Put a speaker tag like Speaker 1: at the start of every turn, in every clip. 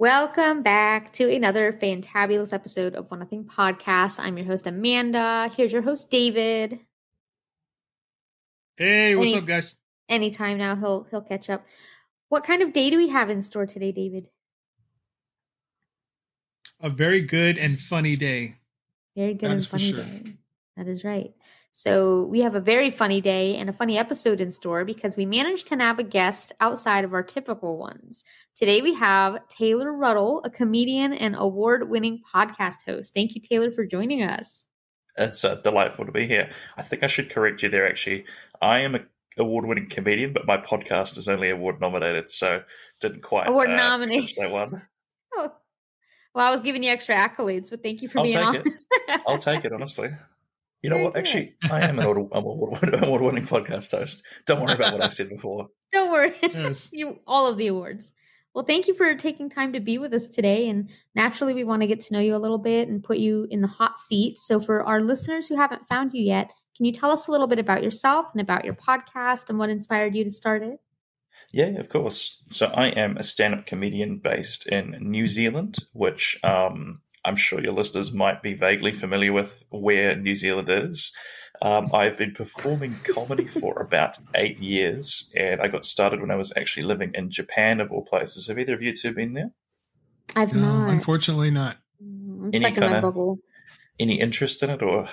Speaker 1: Welcome back to another fantabulous episode of One Nothing Podcast. I'm your host, Amanda. Here's your host, David.
Speaker 2: Hey, what's up, guys?
Speaker 1: Anytime now, he'll catch up. What kind of day do we have in store today, David?
Speaker 2: A very good and funny day.
Speaker 1: Very good and funny day. That is right. So we have a very funny day and a funny episode in store because we managed to nab a guest outside of our typical ones. Today we have Taylor Ruddle, a comedian and award-winning podcast host. Thank you, Taylor, for joining us.
Speaker 3: It's delightful to be here. I think I should correct you there, actually. I am an award-winning comedian, but my podcast is only award-nominated, so didn't quite
Speaker 1: award-nominated
Speaker 3: that one.
Speaker 1: Oh. Well, I was giving you extra accolades, but thank you for being honest.
Speaker 3: I'll take it, honestly. You know what? Actually, I am an award-winning podcast host. Don't worry about what I said before.
Speaker 1: Don't worry. Yes. All of the awards. Well, thank you for taking time to be with us today. And naturally, we want to get to know you a little bit and put you in the hot seat. So for our listeners who haven't found you yet, can you tell us a little bit about yourself and about your podcast and what inspired you to start it?
Speaker 3: Yeah, of course. So I am a stand-up comedian based in New Zealand, which I'm sure your listeners might be vaguely familiar with where New Zealand is. I've been performing comedy for about 8 years, and I got started when I was actually living in Japan, of all places. Have either of you two been there?
Speaker 1: I've not.
Speaker 2: Unfortunately not.
Speaker 1: I'm stuck in my bubble. Any
Speaker 3: interest in it, or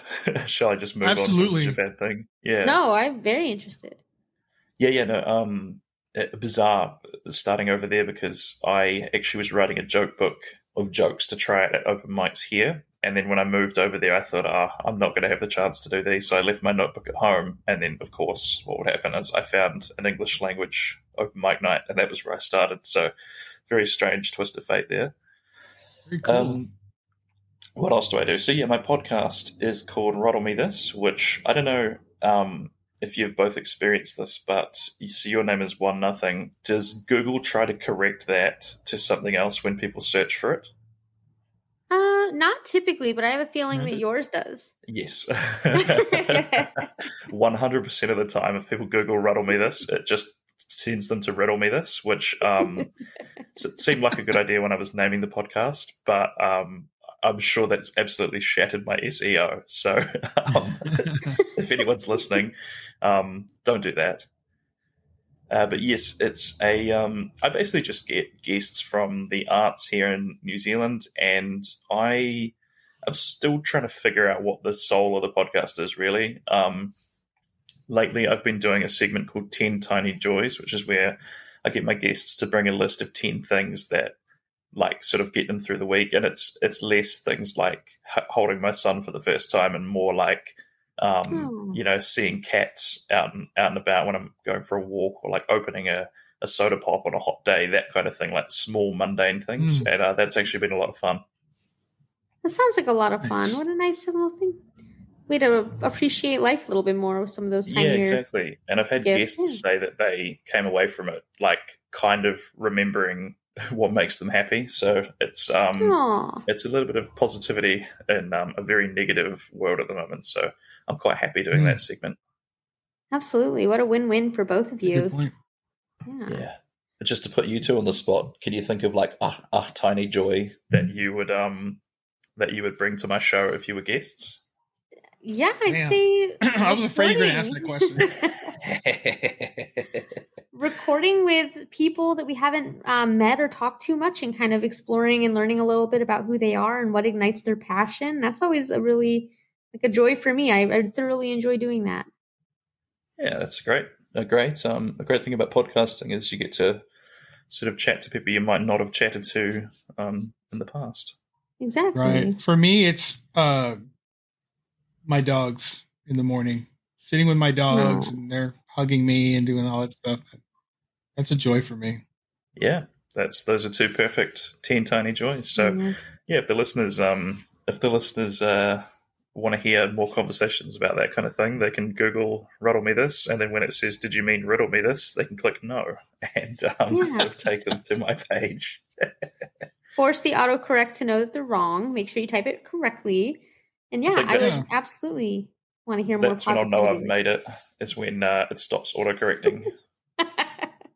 Speaker 3: shall I just move
Speaker 2: Absolutely.
Speaker 3: on from the Japan thing? Yeah.
Speaker 1: No, I'm very interested.
Speaker 3: Bizarre starting over there because I actually was writing a joke book of jokes to try it at open mics here. And then when I moved over there, I thought, I'm not going to have the chance to do these. So I left my notebook at home. And then, of course, what would happen is I found an English language open mic night, and that was where I started. So very strange twist of fate there.
Speaker 2: Very cool.
Speaker 3: What else do I do? So, yeah, my podcast is called Ruddle Me This, which I don't know if you've both experienced this, but you see your name is One Nothing. Does Google try to correct that to something else when people search for it?
Speaker 1: Not typically, but I have a feeling that yours does.
Speaker 3: Yes. 100% of the time, if people Google Ruddle Me This, it just sends them to Riddle Me This, which so it seemed like a good idea when I was naming the podcast, but I'm sure that's absolutely shattered my SEO. So if anyone's listening, don't do that. But yes, it's I basically just get guests from the arts here in New Zealand, and I'm still trying to figure out what the soul of the podcast is really. Lately, I've been doing a segment called 10 Tiny Joys, which is where I get my guests to bring a list of 10 things that sort of get them through the week, and it's less things like holding my son for the first time and more like seeing cats out and about when I'm going for a walk, or like opening a soda pop on a hot day, that kind of thing, like small mundane things. And that's actually been a lot of fun.
Speaker 1: That sounds like a lot of fun. What a nice little thing. Way to appreciate life a little bit more with some of those tinier.
Speaker 3: Yeah, exactly. And I've had guests say that they came away from it kind of remembering what makes them happy. So it's a little bit of positivity in a very negative world at the moment. So I'm quite happy doing that segment.
Speaker 1: Absolutely. What a win-win for both of you.
Speaker 2: Good point.
Speaker 3: Yeah. Just to put you two on the spot, can you think of a tiny joy that you would bring to my show if you were guests?
Speaker 1: Yeah, I'd say
Speaker 2: I was afraid you were going to ask that
Speaker 1: question. Recording with people that we haven't met or talked too much, and kind of exploring and learning a little bit about who they are and what ignites their passion. That's always a really a joy for me. I thoroughly enjoy doing that.
Speaker 3: Yeah, that's great. A great thing about podcasting is you get to sort of chat to people you might not have chatted to in the past.
Speaker 1: Exactly.
Speaker 2: Right. For me, it's my dogs in the morning, sitting with my dogs and they're hugging me and doing all that stuff. That's a joy for me.
Speaker 3: Yeah, those are two perfect 10 tiny joys. So if the listeners want to hear more conversations about that kind of thing, they can Google Ruddle Me This, and then when it says, "Did you mean riddle me this?" they can click no, and it'll take them to my page.
Speaker 1: Force the autocorrect to know that they're wrong. Make sure you type it correctly. And I would absolutely want to hear more positivity.
Speaker 3: That's when I'll know I've made it, is when it stops autocorrecting.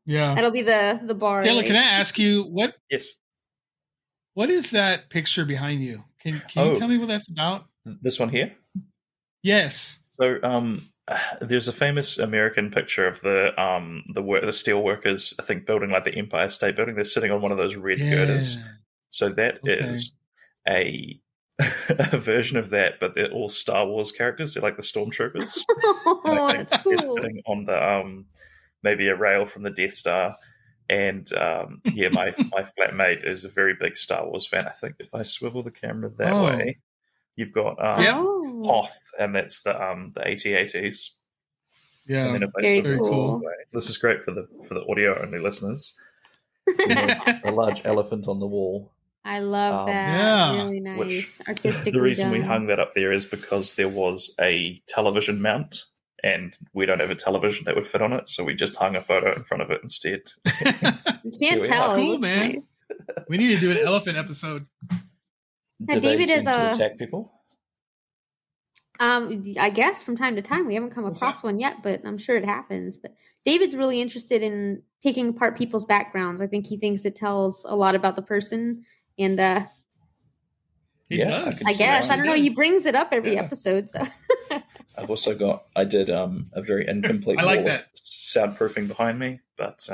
Speaker 2: Yeah.
Speaker 1: That'll be the bar.
Speaker 2: Taylor, can I ask you what?
Speaker 3: Yes.
Speaker 2: What is that picture behind you? Can you tell me what that's about?
Speaker 3: This one here?
Speaker 2: Yes.
Speaker 3: So there's a famous American picture of the steel workers, I think, building like the Empire State Building. They're sitting on one of those red girders. So that is a version of that, but they're all Star Wars characters. They're like the stormtroopers.
Speaker 1: Oh, that's cool.
Speaker 3: They're sitting on the maybe a rail from the Death Star. And my flatmate is a very big Star Wars fan. I think if I swivel the camera that way, you've got Hoth, and that's the AT-ATs.
Speaker 2: Yeah,
Speaker 3: and then if I
Speaker 1: very cool.
Speaker 3: Away, this is great for the audio only listeners. A large elephant on the wall.
Speaker 1: I love that.
Speaker 2: Yeah.
Speaker 1: Really nice. Artistically
Speaker 3: The reason
Speaker 1: done.
Speaker 3: we hung that up there is because there was a television mount, and we don't have a television that would fit on it, so we just hung a photo in front of it instead.
Speaker 1: You can't tell.
Speaker 2: Cool, man.
Speaker 1: Nice.
Speaker 2: We need to do an elephant episode.
Speaker 3: Do they
Speaker 1: David
Speaker 3: tend
Speaker 1: is
Speaker 3: to attack people?
Speaker 1: I guess from time to time. We haven't come across one yet, but I'm sure it happens. But David's really interested in picking apart people's backgrounds. I think he thinks it tells a lot about the person. And
Speaker 2: He does.
Speaker 1: I guess. I don't know. He brings it up every episode. So
Speaker 3: I've also I did a very incomplete
Speaker 2: I like
Speaker 3: wall
Speaker 2: that.
Speaker 3: of soundproofing behind me, but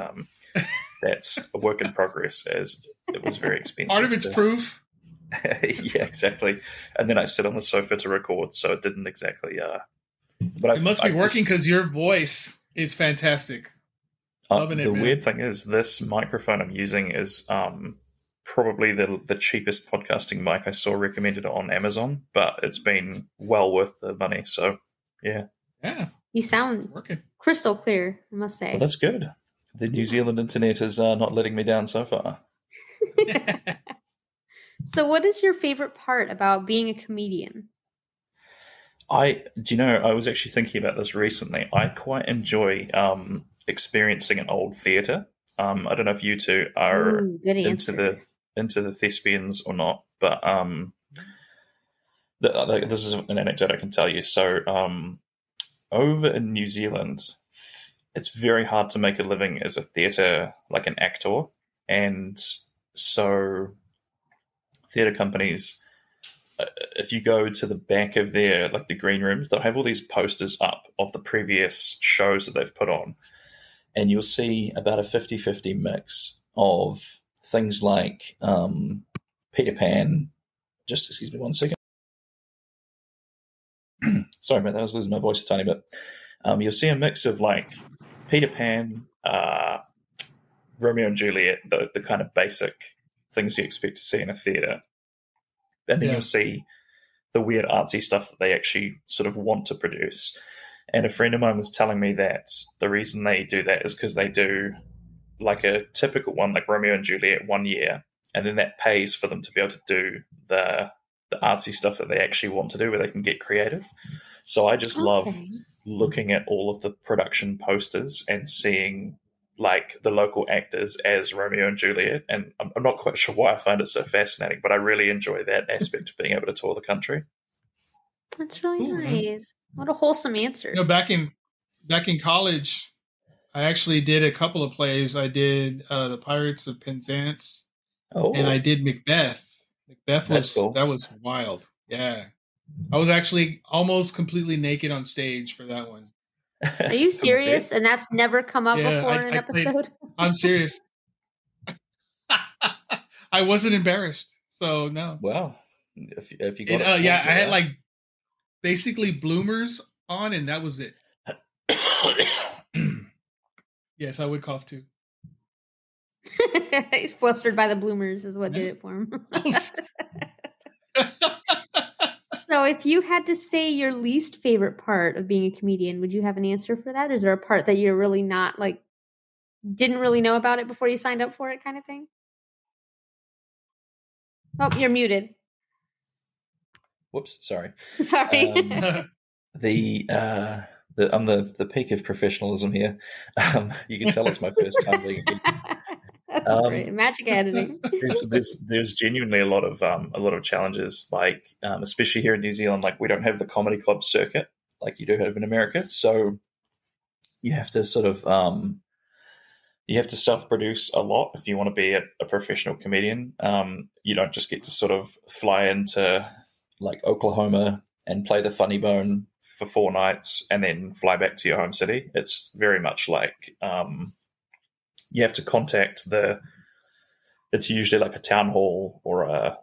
Speaker 3: that's a work in progress as it was very expensive.
Speaker 2: Part of it's proof.
Speaker 3: Yeah, exactly. And then I sit on the sofa to record, so it didn't exactly. But
Speaker 2: it must be working because your voice is fantastic. Loving it,
Speaker 3: the
Speaker 2: man.
Speaker 3: weird thing is, this microphone I'm using is probably the cheapest podcasting mic I saw recommended on Amazon, but it's been well worth the money. So, yeah.
Speaker 1: you sound crystal clear, I must say.
Speaker 3: Well, that's good. The New Zealand internet is not letting me down so far.
Speaker 1: So what is your favorite part about being a comedian?
Speaker 3: I was actually thinking about this recently. I quite enjoy experiencing an old theatre. I don't know if you two are into the thespians or not, but this is an anecdote I can tell you. So over in New Zealand, it's very hard to make a living as a theatre, like an actor, and so theatre companies, if you go to the back of their, like the green rooms, they'll have all these posters up of the previous shows that they've put on, and you'll see about a 50-50 mix of things like Peter Pan. Just excuse me 1 second. Sorry about that. I was losing my voice a tiny bit. You'll see a mix of like Peter Pan, Romeo and Juliet, the kind of basic things you expect to see in a theatre. And then you'll see the weird artsy stuff that they actually sort of want to produce. And a friend of mine was telling me that the reason they do that is because they do like a typical one, like Romeo and Juliet, 1 year, and then that pays for them to be able to do the artsy stuff that they actually want to do, where they can get creative. So I just love looking at all of the production posters and seeing like the local actors as Romeo and Juliet. And I'm not quite sure why I find it so fascinating, but I really enjoy that aspect of being able to tour the country.
Speaker 1: That's really nice. What a wholesome answer.
Speaker 2: Back in college, I actually did a couple of plays. I did The Pirates of Penzance, and I did Macbeth. Macbeth was cool. That was wild. Yeah. I was actually almost completely naked on stage for that one.
Speaker 1: Are you serious? And that's never come up before in an episode?
Speaker 2: I'm serious. I wasn't embarrassed, so no.
Speaker 3: Wow. If you got
Speaker 2: I had like basically bloomers on, and that was it. Yes, I would cough too.
Speaker 1: He's flustered by the bloomers is what did it for him. So if you had to say your least favorite part of being a comedian, would you have an answer for that? Is there a part that you're really not like, didn't really know about it before you signed up for it kind of thing? Oh, you're muted.
Speaker 3: Whoops, sorry.
Speaker 1: Sorry.
Speaker 3: I'm the peak of professionalism here. You can tell it's my first time being
Speaker 1: That's great. Magic editing.
Speaker 3: There's genuinely a lot of challenges, like especially here in New Zealand. Like we don't have the comedy club circuit like you do have in America, so you have to sort of you have to self-produce a lot if you want to be a professional comedian. You don't just get to sort of fly into like Oklahoma and play the funny bone for 4 nights and then fly back to your home city. It's very much like you have to contact it's usually like a town hall or a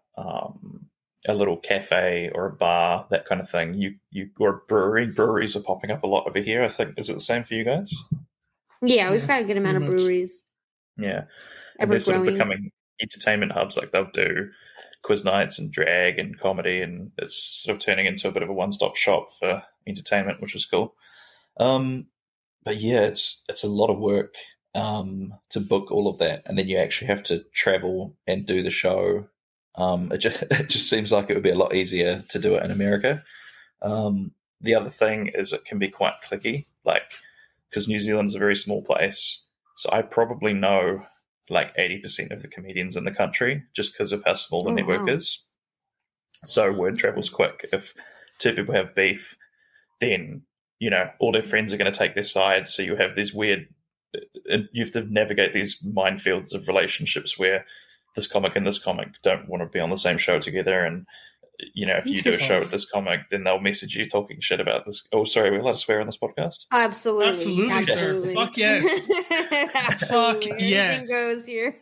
Speaker 3: little cafe or a bar, that kind of thing. You or a brewery. Breweries are popping up a lot over here, I think. Is it the same for you guys?
Speaker 1: Yeah, we've got a good amount of breweries.
Speaker 3: Yeah. And they're sort of becoming entertainment hubs. Like they'll do quiz nights and drag and comedy, and it's sort of turning into a bit of a one-stop shop for entertainment, which is cool. But yeah, it's a lot of work to book all of that, and then you actually have to travel and do the show. It just seems like it would be a lot easier to do it in America. The other thing is it can be quite cliquey, like because New Zealand's a very small place, so I probably know like 80% of the comedians in the country just because of how small the network is. So word travels quick. If 2 people have beef, then all their friends are going to take their side. So you have these weird. You have to navigate these minefields of relationships where this comic and this comic don't want to be on the same show together, and if you do a show with this comic, then they'll message you talking shit about this. Oh, sorry, we're allowed to swear on this podcast?
Speaker 1: Absolutely,
Speaker 2: sir. Fuck yes. Fuck yes.
Speaker 1: Anything goes here.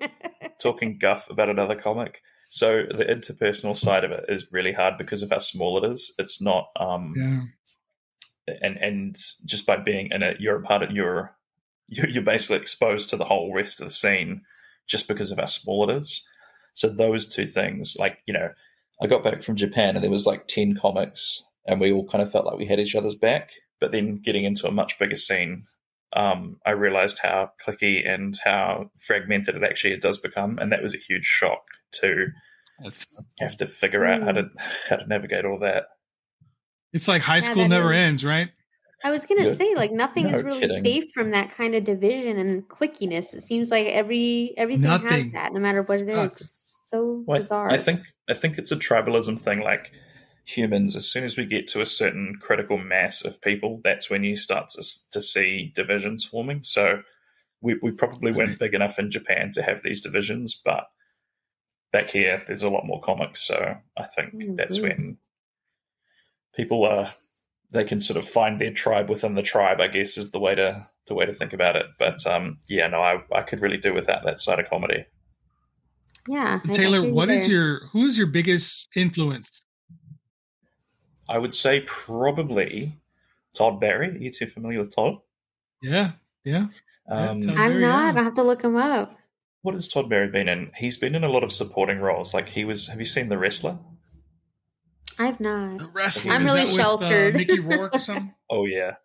Speaker 3: Talking guff about another comic. So the interpersonal side of it is really hard because of how small it is. It's not, and just by being in it, you're a part of you're basically exposed to the whole rest of the scene just because of how small it is. So those two things, like, I got back from Japan and there was like 10 comics and we all kind of felt like we had each other's back. But then getting into a much bigger scene, I realized how cliquey and how fragmented it does become. And that was a huge shock to have to figure out how to navigate all that.
Speaker 2: It's like high school never ends, right?
Speaker 1: I was going to say, like, nothing is really safe from that kind of division and clickiness. It seems like everything has that, no matter what it is. It's so bizarre.
Speaker 3: I think it's a tribalism thing. Like humans, as soon as we get to a certain critical mass of people, that's when you start to see divisions forming. So we probably weren't big enough in Japan to have these divisions, but back here, there's a lot more comics. So I think that's when people they can sort of find their tribe within the tribe, I guess, is the way to think about it. But I could really do without that side of comedy.
Speaker 1: Yeah.
Speaker 2: Taylor, who is your biggest influence?
Speaker 3: I would say probably Todd Barry. Are you too familiar with Todd?
Speaker 2: Yeah.
Speaker 1: I'm not. I'll have to look him up.
Speaker 3: What has Todd Barry been in? He's been in a lot of supporting roles. Like have you seen The Wrestler?
Speaker 1: I've not.
Speaker 2: The Wrestler.
Speaker 1: I'm really sheltered.
Speaker 2: Mickey Rourke or something?
Speaker 3: Oh, yeah.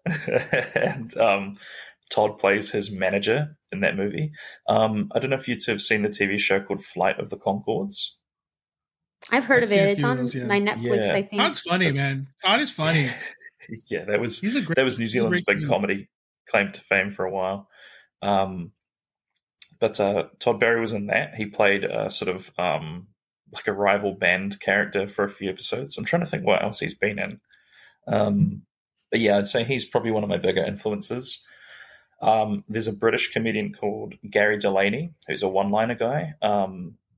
Speaker 3: And Todd plays his manager in that movie. I don't know if you two have seen the TV show called Flight of the Conchords.
Speaker 1: I've heard of it. It's on my Netflix, I think.
Speaker 2: Todd's funny, man. Todd is funny.
Speaker 3: Yeah, that was New Zealand's big comedy claim to fame for a while. But Todd Barry was in that. He played sort of like a rival band character for a few episodes. I'm trying to think what else he's been in. But yeah, I'd say he's probably one of my bigger influences. There's a British comedian called Gary Delaney, who's a one-liner guy,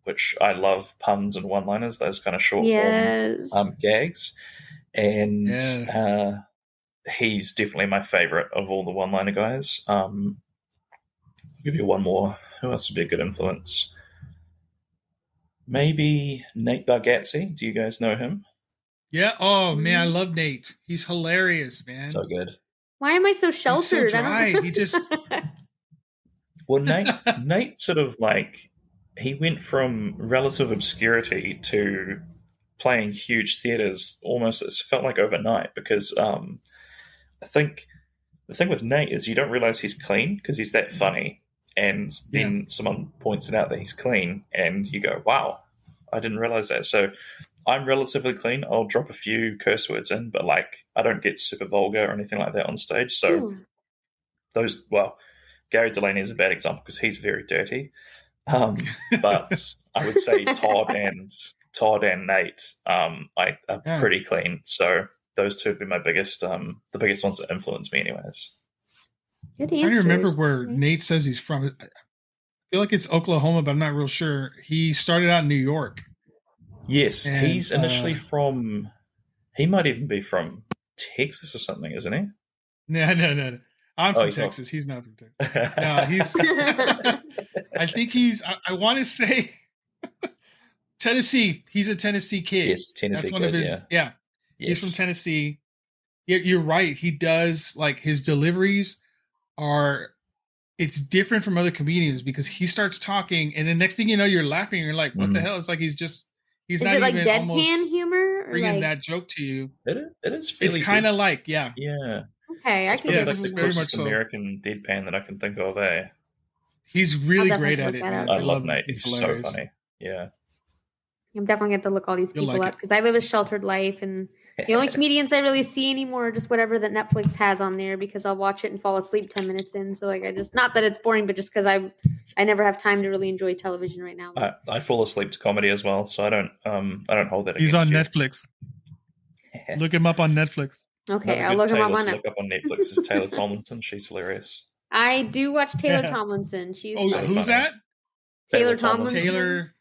Speaker 3: which I love puns and one-liners, those kind of short form gags. And he's definitely my favorite of all the one-liner guys. I'll give you one more. Who else would be a good influence? Maybe Nate Bargatze. Do you guys know him?
Speaker 2: Yeah. Oh, man, I love Nate. He's hilarious, man.
Speaker 3: So good.
Speaker 1: Why am I so sheltered?
Speaker 2: He's so dry. He just...
Speaker 3: Well, Nate sort of like... He went from relative obscurity to playing huge theaters almost, it felt like overnight, because I think the thing with Nate is you don't realize he's clean because he's that funny. And then someone points it out that he's clean, and you go, wow, I didn't realize that. So I'm relatively clean. I'll drop a few curse words in, but like I don't get super vulgar or anything like that on stage. So Gary Delaney is a bad example because he's very dirty. But I would say Todd and Nate are pretty clean. So those two would be my biggest, the biggest ones that influence me anyways.
Speaker 1: Good
Speaker 2: I
Speaker 1: answers.
Speaker 2: remember where Nate says he's from. feel like it's Oklahoma, but I'm not real sure. He started out in New York.
Speaker 3: Yes, and he's initially from. He might even be from Texas or something, isn't he?
Speaker 2: No. I'm from Texas. He's not from Texas. No, he's. I think he's. I want to say Tennessee. He's a Tennessee kid.
Speaker 3: Yes, Tennessee.
Speaker 2: That's one of his. Yeah. Yes. He's from Tennessee. You're right. He does like his deliveries are. It's different from other comedians because he starts talking, and then next thing you know, you're laughing. And you're like, "What the hell?" It's like he's
Speaker 1: Is
Speaker 2: not
Speaker 1: it like
Speaker 2: even
Speaker 1: deadpan humor, or
Speaker 2: bringing
Speaker 1: like...
Speaker 2: that joke to you.
Speaker 3: It is.
Speaker 2: It's kind of like, yeah.
Speaker 1: Okay, I can.
Speaker 3: Yeah, that's the closest American deadpan that I can think of.
Speaker 2: He's really great at it. Man.
Speaker 3: I love Nate. He's so funny. Yeah.
Speaker 1: I'm definitely going to look all these people up because I live a sheltered life, and the only comedians I really see anymore are just whatever that Netflix has on there because I'll watch it and fall asleep 10 minutes in. So like not that it's boring, but just because I never have time to really enjoy television right now.
Speaker 3: I fall asleep to comedy as well, so I don't hold that.
Speaker 2: He's on Netflix. Look him up on Netflix.
Speaker 1: Okay, I'll look him up on Netflix.
Speaker 3: Look up on Netflix is Taylor Tomlinson. She's hilarious.
Speaker 1: I do watch Taylor Tomlinson. She's
Speaker 2: who's that?
Speaker 1: Taylor Tomlinson.
Speaker 2: Taylor.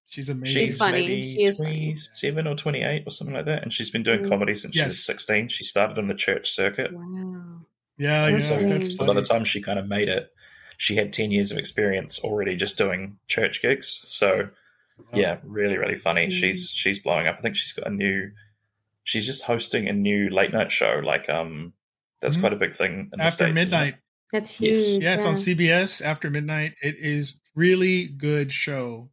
Speaker 2: She's amazing.
Speaker 1: She's funny. She is
Speaker 3: 27 or 28 or something like that, and she's been doing comedy since she was 16. She started in the church circuit.
Speaker 1: Wow.
Speaker 2: Yeah.
Speaker 3: So by the time she kind of made it, she had 10 years of experience already just doing church gigs. So yeah, really, really funny. She's blowing up. I think she's got she's just hosting a new late night show. Like that's quite a big thing in the
Speaker 2: After
Speaker 3: States,
Speaker 2: midnight.
Speaker 1: That's huge.
Speaker 2: Yes. Yeah, it's on CBS after midnight. It is really good show.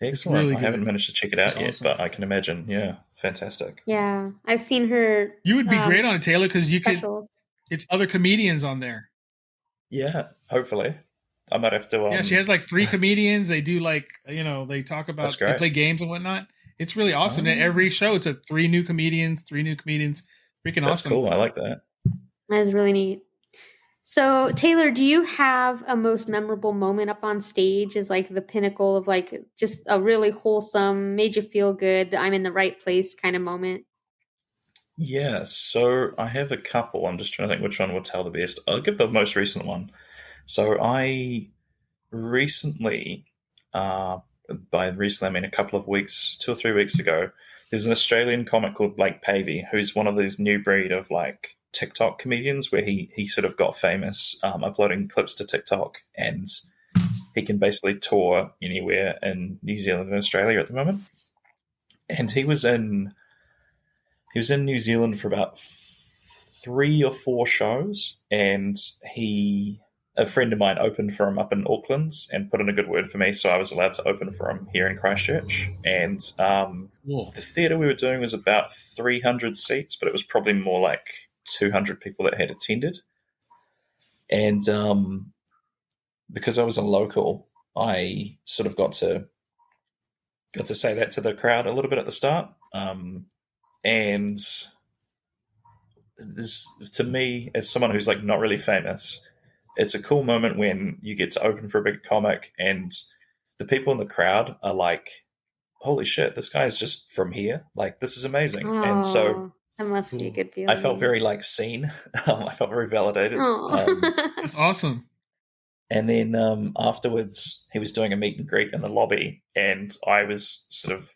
Speaker 3: Excellent.
Speaker 2: Really
Speaker 3: I haven't managed to check it out yet,
Speaker 2: awesome.
Speaker 3: but I can imagine. Yeah, fantastic.
Speaker 1: Yeah, I've seen her.
Speaker 2: You would be great on it, Taylor, because you
Speaker 1: specials.
Speaker 2: It's other comedians on there.
Speaker 3: Yeah, hopefully. I might have to.
Speaker 2: Yeah, she has like 3 comedians. They do like they talk about they play games and whatnot. It's really awesome. And every show, it's 3 new comedians. Freaking awesome.
Speaker 3: That's cool. I like that.
Speaker 1: That is really neat. So, Taylor, do you have a most memorable moment up on stage as like the pinnacle of like just a really wholesome, made you feel good, I'm in the right place kind of moment?
Speaker 3: Yeah, so I have a couple. I'm just trying to think which one will tell the best. I'll give the most recent one. So I recently, by recently I mean a couple of weeks, 2 or 3 weeks ago, there's an Australian comic called Blake Pavey, who's one of these new breed of like TikTok comedians where he sort of got famous uploading clips to TikTok, and he can basically tour anywhere in New Zealand and Australia at the moment. And he was in New Zealand for about 3 or 4 shows, and a friend of mine opened for him up in Auckland and put in a good word for me, so I was allowed to open for him here in Christchurch. And the theatre we were doing was about 300 seats, but it was probably more like 200 people that had attended. And because I was a local, I sort of got to say that to the crowd a little bit at the start. And this, to me, as someone who's like not really famous, it's a cool moment when you get to open for a big comic and the people in the crowd are like, holy shit, this guy's just from here. Like, this is amazing.
Speaker 1: Oh,
Speaker 3: and so
Speaker 1: that must be a good feeling.
Speaker 3: I felt very like seen. I felt very validated.
Speaker 2: That's awesome.
Speaker 3: And then afterwards, he was doing a meet and greet in the lobby, and I was sort of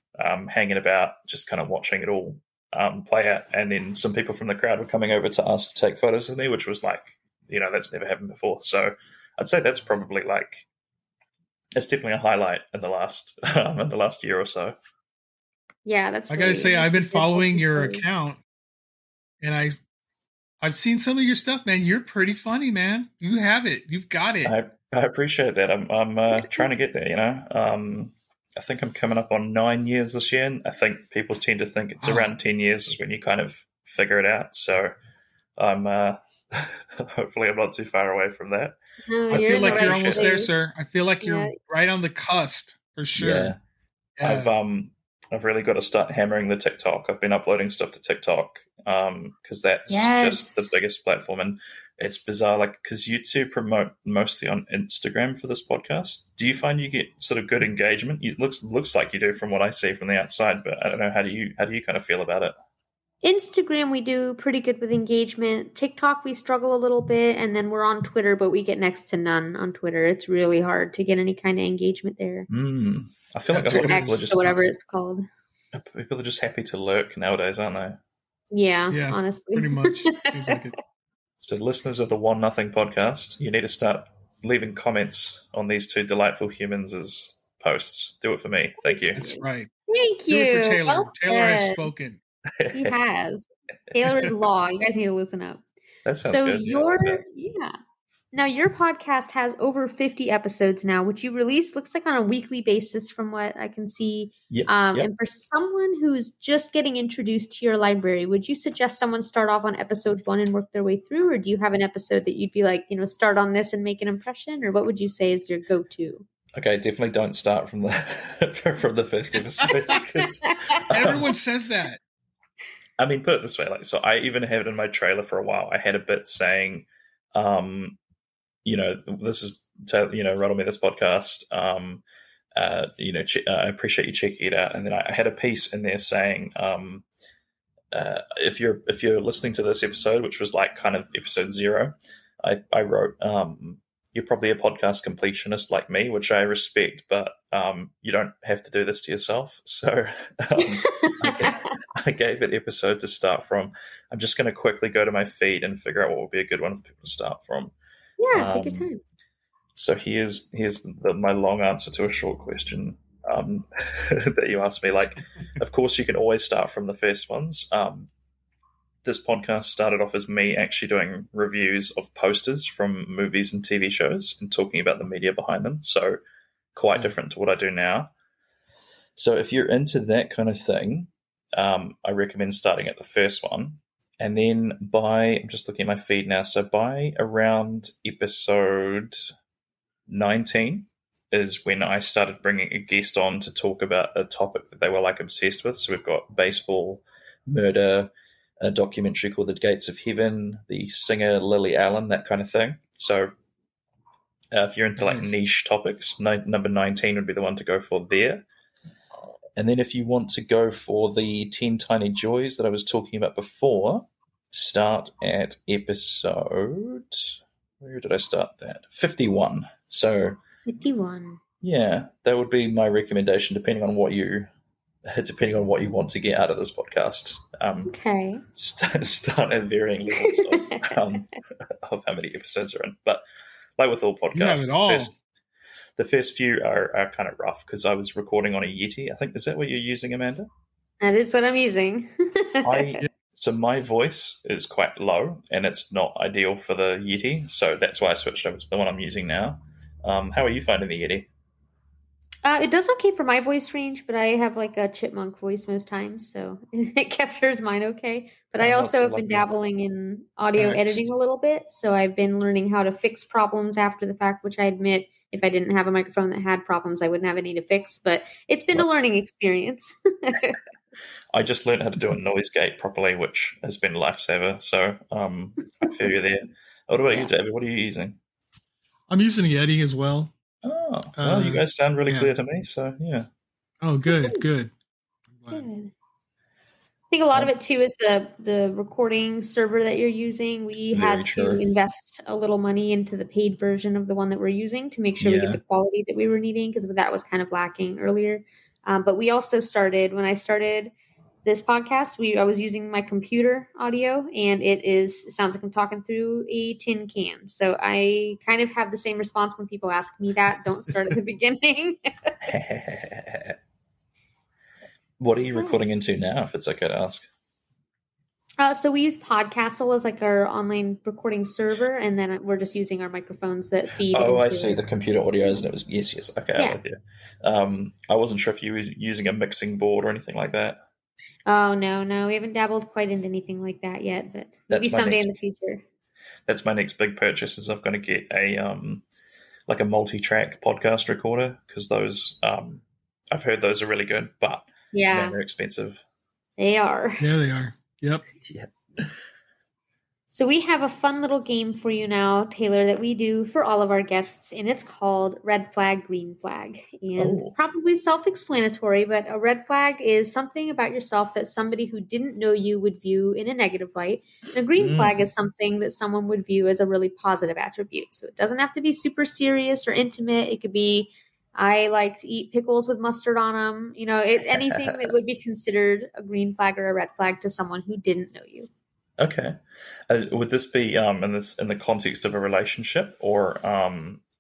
Speaker 3: hanging about, just kind of watching it all play out. And then some people from the crowd were coming over to us to take photos of me, which was like, that's never happened before. So I'd say that's probably like, it's definitely a highlight in the last year or so.
Speaker 1: Yeah, that's.
Speaker 2: I gotta say, I've been following your account, and I've seen some of your stuff, man. You're pretty funny, man. You have it. You've got it.
Speaker 3: I appreciate that. I'm trying to get there. I think I'm coming up on 9 years this year, and I think people tend to think it's around 10 years is when you kind of figure it out. So I'm. Hopefully I'm not too far away from that.
Speaker 1: No,
Speaker 2: I feel like you're almost there, sir. I feel like you're right on the cusp for sure.
Speaker 3: Yeah. I've really got to start hammering the TikTok. I've been uploading stuff to TikTok because that's just the biggest platform, and it's bizarre. Like, because you two promote mostly on Instagram for this podcast. Do you find you get sort of good engagement? It looks like you do from what I see from the outside, but I don't know. How do you kind of feel about it?
Speaker 1: Instagram, we do pretty good with engagement. TikTok, we struggle a little bit. And then we're on Twitter, but we get next to none on Twitter. It's really hard to get any kind of engagement there.
Speaker 3: I feel like a lot of people are just...
Speaker 1: whatever it's called.
Speaker 3: People are just happy to lurk nowadays, aren't they?
Speaker 1: Yeah, honestly.
Speaker 2: Pretty much. Seems like it.
Speaker 3: So listeners of the 1-0 podcast, you need to start leaving comments on these two delightful humans' posts. Do it for me. Thank you.
Speaker 2: That's right.
Speaker 1: Thank you.
Speaker 2: Do it for Taylor.
Speaker 1: Well
Speaker 2: Taylor has spoken.
Speaker 1: He has. Taylor is law. You guys need to listen up.
Speaker 3: That sounds good.
Speaker 1: Now your podcast has over 50 episodes now, which you release looks like on a weekly basis from what I can see. And for someone who's just getting introduced to your library, would you suggest someone start off on episode 1 and work their way through? Or do you have an episode that you'd be like, start on this and make an impression? Or what would you say is your go-to?
Speaker 3: Okay, definitely don't start from the from the first episode. Because,
Speaker 2: everyone says that.
Speaker 3: I mean, put it this way, so I even have it in my trailer for a while. I had a bit saying, this is, Ruddle Me This podcast. I appreciate you checking it out. And then I had a piece in there saying, if you're listening to this episode, which was like kind of episode 0, I wrote, you're probably a podcast completionist like me, which I respect, but you don't have to do this to yourself. So I gave it episode to start from. I'm just going to quickly go to my feed and figure out what would be a good one for people to start from.
Speaker 1: Yeah, take your time.
Speaker 3: So here's my long answer to a short question that you asked me. Like, of course, you can always start from the first ones. This podcast started off as me actually doing reviews of posters from movies and TV shows and talking about the media behind them. So quite different to what I do now. So if you're into that kind of thing, I recommend starting at the first one. And then I'm just looking at my feed now. So by around episode 19 is when I started bringing a guest on to talk about a topic that they were like obsessed with. So we've got baseball, murder, a documentary called The Gates of Heaven, the singer Lily Allen, that kind of thing. So if you're into like niche topics, number 19 would be the one to go for there. And then if you want to go for the 10 Tiny Joys that I was talking about before, start at episode... Where did I start that? 51. So
Speaker 1: 51.
Speaker 3: Yeah, that would be my recommendation, depending on what you want to get out of this podcast.
Speaker 1: Okay.
Speaker 3: Start at varying levels of how many episodes are in. But like with all podcasts, the first few are kind of rough because I was recording on a Yeti. I think, is that what you're using, Amanda?
Speaker 1: That is what I'm using.
Speaker 3: So my voice is quite low and it's not ideal for the Yeti. So that's why I switched over to the one I'm using now. How are you finding the Yeti?
Speaker 1: It does okay for my voice range, but I have like a chipmunk voice most times, so it captures mine okay. But I also have been dabbling in audio editing a little bit, so I've been learning how to fix problems after the fact, which I admit if I didn't have a microphone that had problems, I wouldn't have any to fix, but it's been a learning experience.
Speaker 3: I just learned how to do a noise gate properly, which has been a lifesaver, so I feel you there. What about you, David? What are you using?
Speaker 2: I'm using a Yeti as well.
Speaker 3: Oh, well, you guys sound really clear to me, so yeah.
Speaker 2: Oh, good.
Speaker 1: Good. I think a lot of it too is the recording server that you're using. We had to invest a little money into the paid version of the one that we're using to make sure we get the quality that we were needing, because that was kind of lacking earlier. But we also when I started this podcast, I was using my computer audio, and it sounds like I'm talking through a tin can. So I kind of have the same response when people ask me that. Don't start at the beginning.
Speaker 3: What are you recording into now, if it's okay to ask?
Speaker 1: So we use Podcastle as like our online recording server, and then we're just using our microphones that feed.
Speaker 3: Oh, I see. The computer audios, and it was yes. Okay, I'm with you. I wasn't sure if you were using a mixing board or anything like that.
Speaker 1: Oh, no. We haven't dabbled quite into anything like that yet, but maybe someday in the future.
Speaker 3: That's my next big purchase, is I'm going to get a multi-track podcast recorder, because those I've heard those are really good, but they're expensive.
Speaker 1: They are.
Speaker 2: Yeah, they are. Yep.
Speaker 3: Yeah.
Speaker 1: So we have a fun little game for you now, Taylor, that we do for all of our guests, and it's called Red Flag, Green Flag. And probably self-explanatory, but a red flag is something about yourself that somebody who didn't know you would view in a negative light. And a green flag is something that someone would view as a really positive attribute. So it doesn't have to be super serious or intimate. It could be, I like to eat pickles with mustard on them. You know, anything that would be considered a green flag or a red flag to someone who didn't know you.
Speaker 3: Okay. Would this be in the context of a relationship or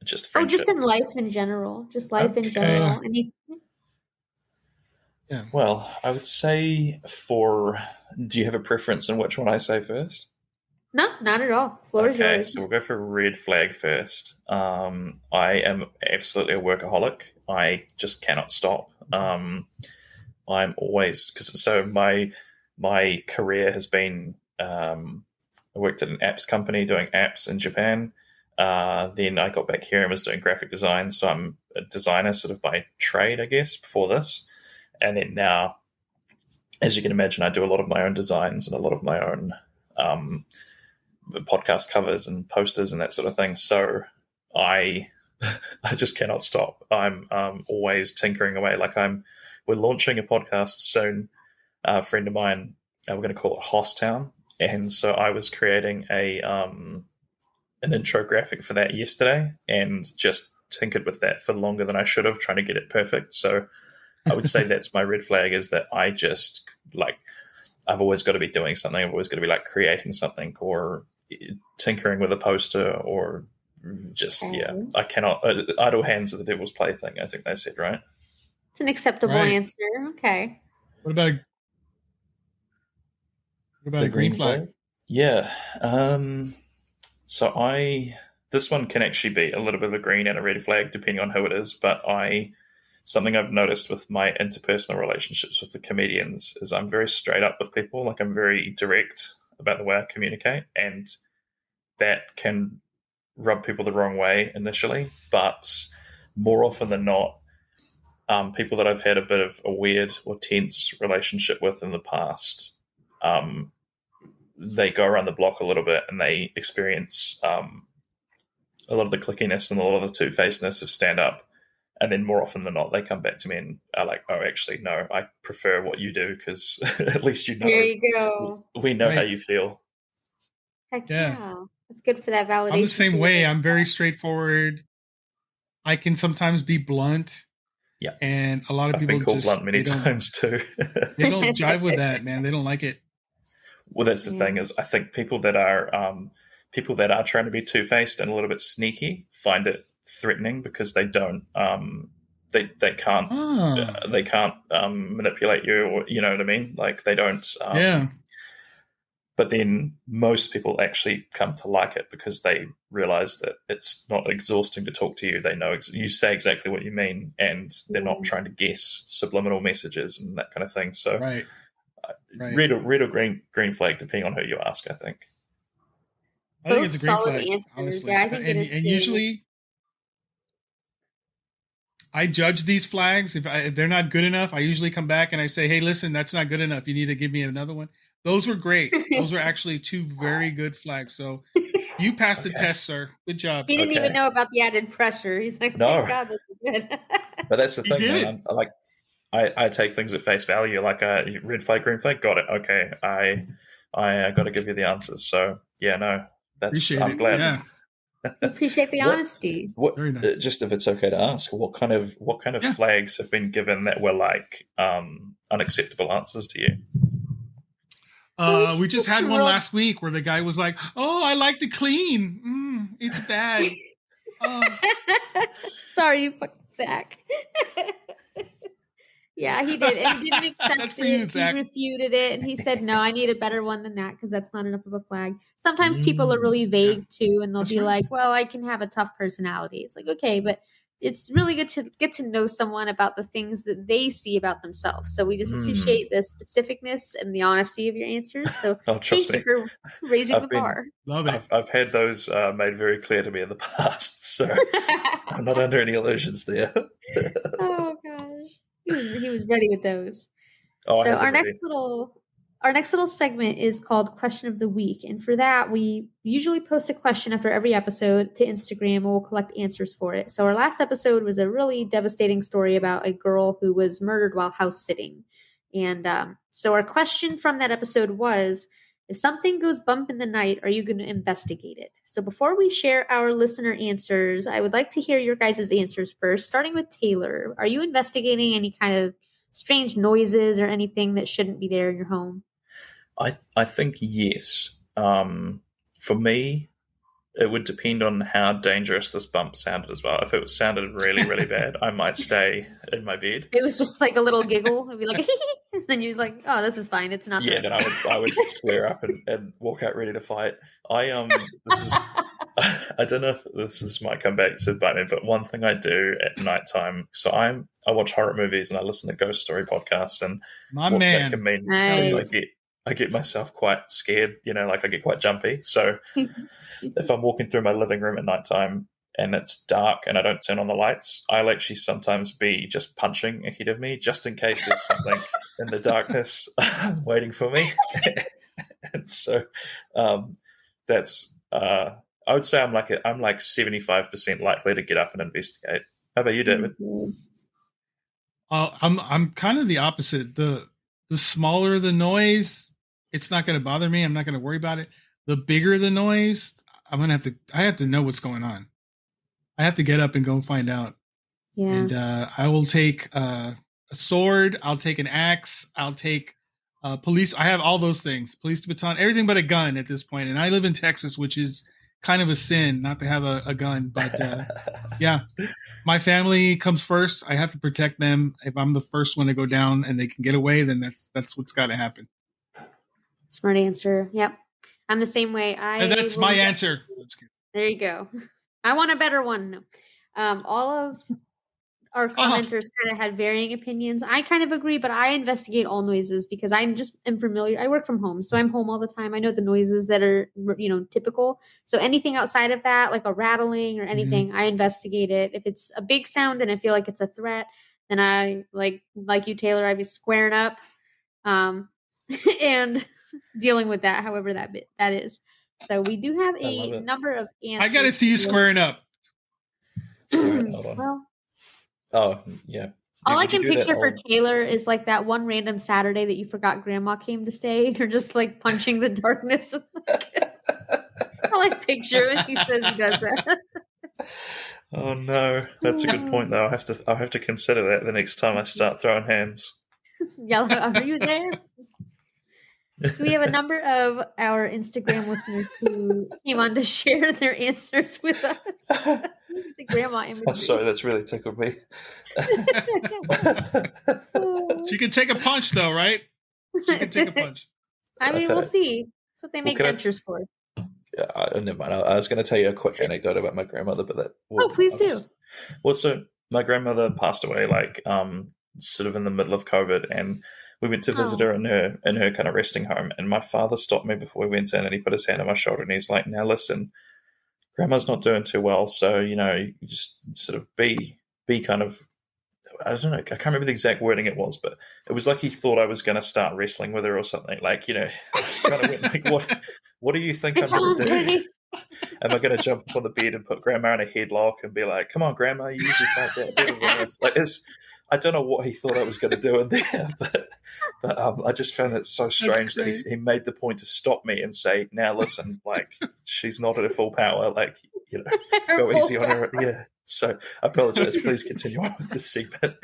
Speaker 3: just friendship?
Speaker 1: Oh, just in life in general. Just life in general.
Speaker 3: Yeah. Well, I would say do you have a preference in which one I say first?
Speaker 1: No, not at all. Floor is yours.
Speaker 3: So we'll go for red flag first. I am absolutely a workaholic. I just cannot stop. I'm always my career has been. I worked at an apps company doing apps in Japan. Then I got back here and was doing graphic design. So I'm a designer sort of by trade, I guess, before this. And then now, as you can imagine, I do a lot of my own designs and a lot of my own podcast covers and posters and that sort of thing. So I just cannot stop. I'm always tinkering away. We're launching a podcast soon. A friend of mine, we're going to call it Hosstown. And so I was creating an intro graphic for that yesterday and just tinkered with that for longer than I should have, trying to get it perfect. So I would say that's my red flag, is that I just I've always got to be doing something. I've always got to be creating something or tinkering with a poster or just, I cannot, idle hands are the devil's plaything, I think they said, right?
Speaker 1: It's an acceptable answer. Okay.
Speaker 2: What about the green flag?
Speaker 3: Yeah. So this one can actually be a little bit of a green and a red flag depending on who it is, but something I've noticed with my interpersonal relationships with the comedians is I'm very straight up with people. I'm very direct about the way I communicate, and that can rub people the wrong way initially, but more often than not, people that I've had a bit of a weird or tense relationship with in the past, they go around the block a little bit and they experience a lot of the clickiness and a lot of the two-facedness of stand-up. And then more often than not, they come back to me and are like, oh, actually, no, I prefer what you do because at least you know.
Speaker 1: There you go.
Speaker 3: We know how you feel.
Speaker 1: Heck yeah. That's good for that validation.
Speaker 2: I'm the same way. I'm very straightforward. I can sometimes be blunt.
Speaker 3: Yeah.
Speaker 2: And a lot of people
Speaker 3: been called blunt many times too.
Speaker 2: They don't jive with that, man. They don't like it.
Speaker 3: Well, that's the thing is I think people that are trying to be two-faced and a little bit sneaky find it threatening because they don't they can't manipulate you, or you know what I mean, they don't but then most people actually come to like it because they realize that it's not exhausting to talk to you. They know you say exactly what you mean and they're not trying to guess subliminal messages and that kind of thing. So red or green flag depending on who you ask, I think.
Speaker 2: I think it's a green flag, honestly.
Speaker 1: Yeah, I think it is.
Speaker 2: And usually I judge these flags. If they're not good enough, I usually come back and I say, hey, listen, that's not good enough. You need to give me another one. Those were great. Those were actually two very good flags. So you passed the test, sir. Good job.
Speaker 1: He didn't even know about the added pressure. He's like, oh my God, this is good.
Speaker 3: But that's the thing, man. I take things at face value. Red flag, green flag, got it. Okay, I got to give you the answers. So yeah, no, I'm glad.
Speaker 2: Yeah.
Speaker 1: Appreciate the honesty.
Speaker 2: Very nice.
Speaker 3: Just if it's okay to ask, what kind of flags have been given that were unacceptable answers to you?
Speaker 2: We just had one last week where the guy was like, "Oh, I like to clean. It's bad."
Speaker 1: Sorry, you fucking Zach. Yeah, he did. And he didn't accept it. He refuted it. And he said, no, I need a better one than that because that's not enough of a flag. Sometimes people are really vague too. And they'll be like, well, I can have a tough personality. It's like, okay, but it's really good to get to know someone about the things that they see about themselves. So we just appreciate the specificness and the honesty of your answers. So thank you for raising the bar.
Speaker 2: Love it.
Speaker 3: I've had those made very clear to me in the past. So I'm not under any illusions there.
Speaker 1: Oh, gosh. He was ready with those.
Speaker 3: Oh,
Speaker 1: so our next little our next little segment is called Question of the Week. And for that, we usually post a question after every episode to Instagram, and we'll collect answers for it. So our last episode was a really devastating story about a girl who was murdered while house sitting. And so our question from that episode was, if something goes bump in the night, are you going to investigate it? So before we share our listener answers, I would like to hear your guys' answers first, starting with Taylor. Are you investigating any kind of strange noises or anything that shouldn't be there in your home?
Speaker 3: I think yes. For me, it would depend on how dangerous this bump sounded as well. If it sounded really, really bad, I might stay in my bed.
Speaker 1: It was just like a little giggle. It'd be like, and then you're like, oh, this is fine. It's not.
Speaker 3: Yeah, then I would square up and walk out ready to fight. I don't know if this might come back to bite me, but one thing I do at nighttime, so I watch horror movies and I listen to ghost story podcasts, and that can mean is I get myself quite scared, like I get quite jumpy. So if I'm walking through my living room at nighttime and it's dark and I don't turn on the lights, I'll actually sometimes be just punching ahead of me just in case there's something in the darkness waiting for me. And so that's I would say I'm like 75% likely to get up and investigate. How about you, David?
Speaker 2: I'm kind of the opposite. The smaller the noise, it's not going to bother me. I'm not going to worry about it. The bigger the noise, I have to know what's going on. I have to get up and go find out.
Speaker 1: Yeah.
Speaker 2: And I will take a sword. I'll take an axe. I'll take police. I have all those things. Police baton, everything but a gun at this point. And I live in Texas, which is kind of a sin not to have a gun. But yeah, my family comes first. I have to protect them. If I'm the first one to go down and they can get away, then that's what's got to happen.
Speaker 1: Smart answer. Yep. I'm the same way.
Speaker 2: That's my answer.
Speaker 1: There you go. I want a better one. All of our commenters kind of had varying opinions. I kind of agree, but I investigate all noises because I just am familiar. I work from home, so I'm home all the time. I know the noises that are, typical. So anything outside of that, like a rattling or anything, I investigate it. If it's a big sound and I feel like it's a threat, then I like you, Taylor, I'd be squaring up and dealing with that, however that is. So we do have a number of answers.
Speaker 2: I got to see you squaring up.
Speaker 1: Well,
Speaker 3: oh, yeah.
Speaker 1: All I can picture for Taylor is like that one random Saturday that you forgot grandma came to stay. You're just like punching the darkness. I like picture when he says he does that.
Speaker 3: Oh no, that's a good point though. I'll have to consider that the next time I start throwing hands.
Speaker 1: Yell, are you there? So we have a number of our Instagram listeners who came on to share their answers with us. The grandma imagery.
Speaker 3: Oh, sorry, that's really tickled me.
Speaker 2: She can take a punch, though, right? She can take a punch.
Speaker 1: I mean, we'll see. That's what they make answers for.
Speaker 3: Yeah, never mind. I was going to tell you a quick anecdote about my grandmother, but that.
Speaker 1: Please do.
Speaker 3: Well, so my grandmother passed away, sort of in the middle of COVID, and we went to visit her in her kind of resting home. And my father stopped me before we went in, and he put his hand on my shoulder, and he's like, "Now listen, Grandma's not doing too well, so you just sort of be kind of." I don't know. I can't remember the exact wording it was, but it was like he thought I was going to start wrestling with her or something. Kind of went like, "What do you think I'm going to do? Am I going to jump up on the bed and put Grandma in a headlock and be like, 'Come on, Grandma, you usually fight that better than this?'" I don't know what he thought I was going to do in there, but I just found it so strange that he made the point to stop me and say, "Now listen, she's not at her full power, go easy on her." Yeah. So I apologize. Please continue on with this segment.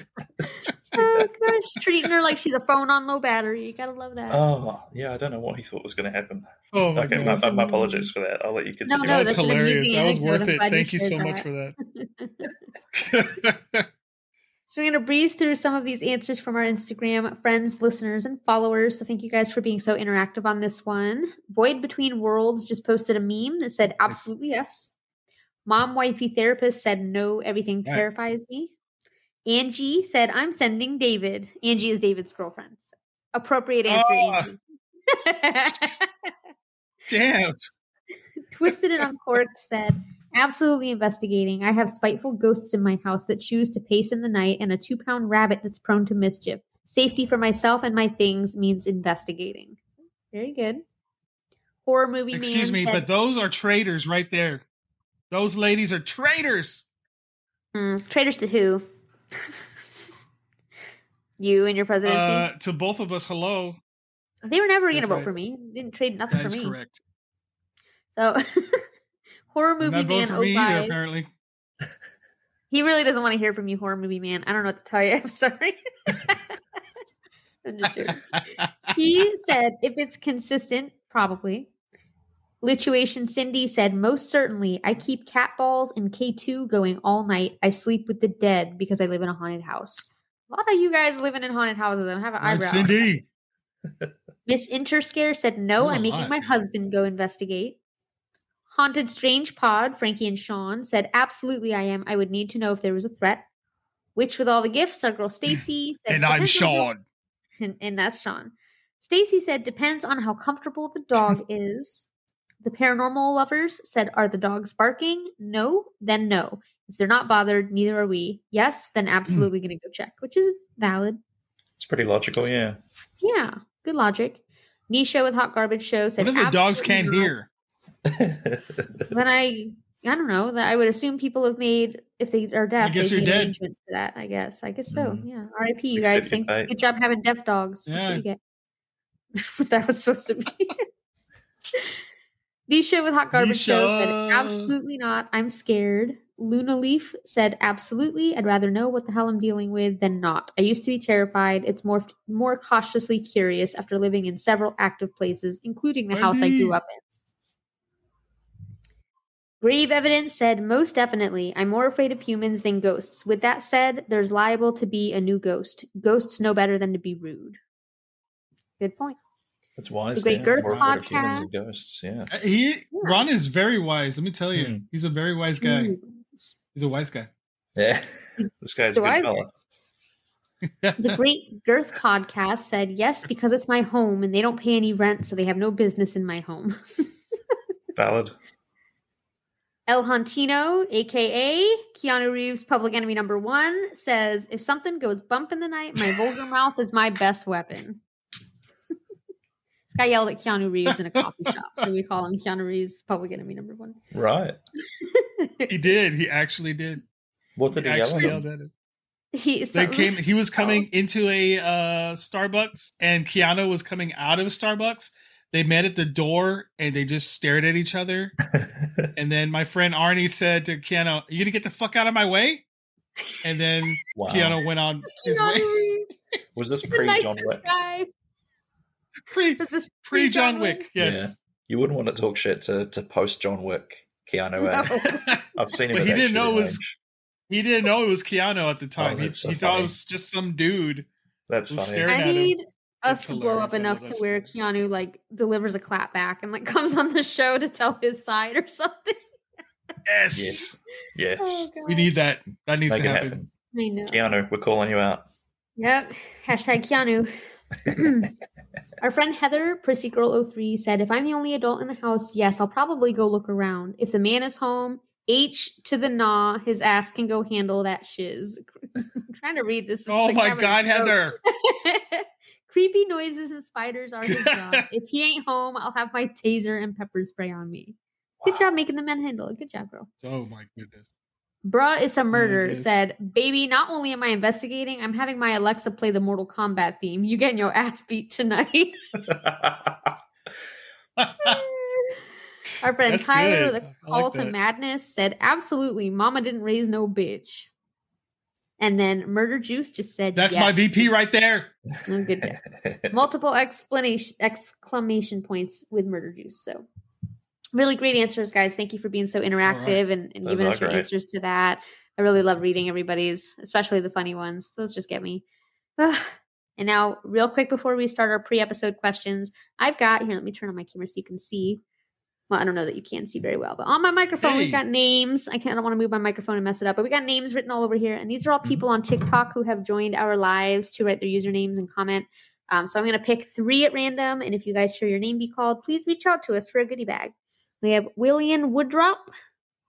Speaker 1: Oh gosh, treating her like she's a phone on low battery. You gotta love that.
Speaker 3: Oh yeah, I don't know what he thought was going to happen.
Speaker 2: Oh,
Speaker 3: okay, my apologies for that. I'll let you continue.
Speaker 1: No,
Speaker 2: that's hilarious. That was worth it. Thank you so much for that.
Speaker 1: So we're going to breeze through some of these answers from our Instagram friends, listeners, and followers. So thank you guys for being so interactive on this one. Void Between Worlds just posted a meme that said, absolutely yes. Mom Wifey Therapist said, no, everything terrifies me. Angie said, I'm sending David. Angie is David's girlfriend. So appropriate answer, Angie.
Speaker 2: Damn.
Speaker 1: Twisted and Uncorked said, absolutely investigating. I have spiteful ghosts in my house that choose to pace in the night and a 2-pound rabbit that's prone to mischief. Safety for myself and my things means investigating. Very good. Horror movie
Speaker 2: Excuse
Speaker 1: man
Speaker 2: me,
Speaker 1: said,
Speaker 2: but those are traitors right there. Those ladies are traitors.
Speaker 1: Traitors to who? You and your presidency?
Speaker 2: To both of us, hello.
Speaker 1: They were never going to vote for me. They didn't trade nothing for me.
Speaker 2: That's correct.
Speaker 1: So, horror movie man
Speaker 2: for me either, apparently.
Speaker 1: He really doesn't want to hear from you, horror movie man. I don't know what to tell you. I'm sorry. I'm just joking. He said, if it's consistent, probably. Lituation Cindy said, most certainly. I keep cat balls and K2 going all night. I sleep with the dead because I live in a haunted house. A lot of you guys living in haunted houses and have an eyebrow.
Speaker 2: Cindy.
Speaker 1: Miss Interscare said, no, I'm making my husband go investigate. Haunted Strange Pod, Frankie and Sean, said, absolutely I am. I would need to know if there was a threat. Witch with all the gifts, our girl Stacy said,
Speaker 2: and I'm Sean.
Speaker 1: And that's Sean. Stacy said, depends on how comfortable the dog is. The paranormal lovers said, are the dogs barking? No, then no. If they're not bothered, neither are we. Yes, then absolutely going to go check, which is valid.
Speaker 3: It's pretty logical, yeah.
Speaker 1: Yeah, good logic. Nisha with Hot Garbage Show said,
Speaker 2: what if the dogs can't hear?
Speaker 1: Then I don't know. That I would assume people have made, if they are deaf, they've made arrangements for that. I guess so. Yeah. R.I.P. You guys. Thanks. Good job having deaf dogs. Yeah. That's what you get. What that was supposed to be. Nisha with Hot Garbage Show said, absolutely not. I'm scared. Luna Leaf said, absolutely. I'd rather know what the hell I'm dealing with than not. I used to be terrified. It's more cautiously curious after living in several active places, including the house I grew up in. Grave Evidence said, most definitely. I'm more afraid of humans than ghosts. With that said, there's liable to be a new ghost. Ghosts know better than to be rude. Good point.
Speaker 3: That's wise.
Speaker 1: The Great Girth
Speaker 3: Podcast. Ghosts, yeah.
Speaker 2: Ron is very wise. Let me tell you. He's a very wise guy. He's a wise guy.
Speaker 3: Yeah. This guy's a good fella.
Speaker 1: The Great Girth Podcast said, yes, because it's my home and they don't pay any rent, so they have no business in my home.
Speaker 3: Valid.
Speaker 1: El Hantino, a.k.a. Keanu Reeves' public enemy number 1, says, if something goes bump in the night, my vulgar mouth is my best weapon. This guy yelled at Keanu Reeves in a coffee shop, so we call him Keanu Reeves' public enemy number 1.
Speaker 3: Right.
Speaker 2: He did. He actually did.
Speaker 3: What did he yell at
Speaker 2: him? He was coming into a Starbucks, and Keanu was coming out of Starbucks. They met at the door, and they just stared at each other. And then my friend Arnie said to Keanu, are you going to get the fuck out of my way? And then Keanu went on his way.
Speaker 3: Was this pre-John Wick?
Speaker 2: Pre-John Wick, yes. Yeah.
Speaker 3: You wouldn't want to talk shit to post-John Wick Keanu. No. I've seen him.
Speaker 2: But he didn't know it was Keanu at the time. He thought it was just some dude.
Speaker 3: That's funny.
Speaker 1: I need us to blow up enough to where Keanu delivers a clap back and comes on the show to tell his side or something.
Speaker 2: Yes.
Speaker 1: Oh,
Speaker 2: we need that. That needs to happen.
Speaker 1: I know.
Speaker 3: Keanu, we're calling you out.
Speaker 1: Yep. Hashtag Keanu. Our friend Heather, Prissy Girl 03, said, if I'm the only adult in the house, yes, I'll probably go look around. If the man is home, H to the nah, his ass can go handle that shiz. I'm trying to read this.
Speaker 2: Oh my God, Heather.
Speaker 1: Creepy noises and spiders are his job. If he ain't home, I'll have my taser and pepper spray on me. Good job making the men handle it. Good job, girl.
Speaker 2: Oh my goodness.
Speaker 1: Bruh is a murder said, baby, not only am I investigating, I'm having my Alexa play the Mortal Kombat theme. You getting your ass beat tonight. Our friend
Speaker 2: That's
Speaker 1: Tyler,
Speaker 2: good.
Speaker 1: the Call to Madness, said, absolutely, mama didn't raise no bitch. And then Murder Juice just said,
Speaker 2: that's my VP right there.
Speaker 1: Oh, good job. Multiple exclamation points with Murder Juice. So really great answers, guys. Thank you for being so interactive and giving us your answers to that. I really love reading everybody's, especially the funny ones. Those just get me. And now, real quick before we start our pre-episode questions, I've got, here, let me turn on my camera so you can see. Well, I don't know that you can see very well, but on my microphone, we've got names. I don't want to move my microphone and mess it up, but we got names written all over here. And these are all people on TikTok who have joined our lives to write their usernames and comment. So I'm going to pick 3 at random. And if you guys hear your name be called, please reach out to us for a goodie bag. We have William Woodrop.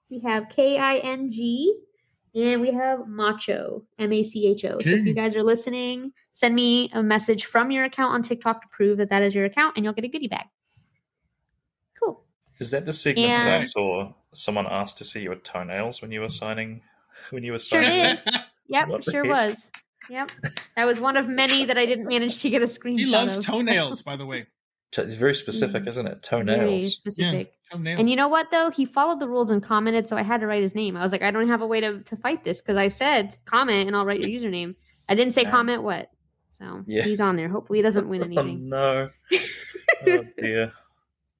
Speaker 1: We have King, And we have Macho, Macho. So if you guys are listening, send me a message from your account on TikTok to prove that is your account, and you'll get a goodie bag. Cool.
Speaker 3: Is that the segment that I saw someone asked to see your toenails when you were signing?
Speaker 1: Sure did. Yep, sure was. Yep. That was one of many that I didn't manage to get a screenshot of.
Speaker 2: He loves toenails, by the way.
Speaker 3: It's very specific, isn't it? Toenails. Very
Speaker 1: specific. Yeah, toenails. And you know what, though? He followed the rules and commented, so I had to write his name. I was like, I don't have a way to fight this because I said comment and I'll write your username. I didn't say comment what. So he's on there. Hopefully he doesn't win anything.
Speaker 3: Oh, no. Oh, dear.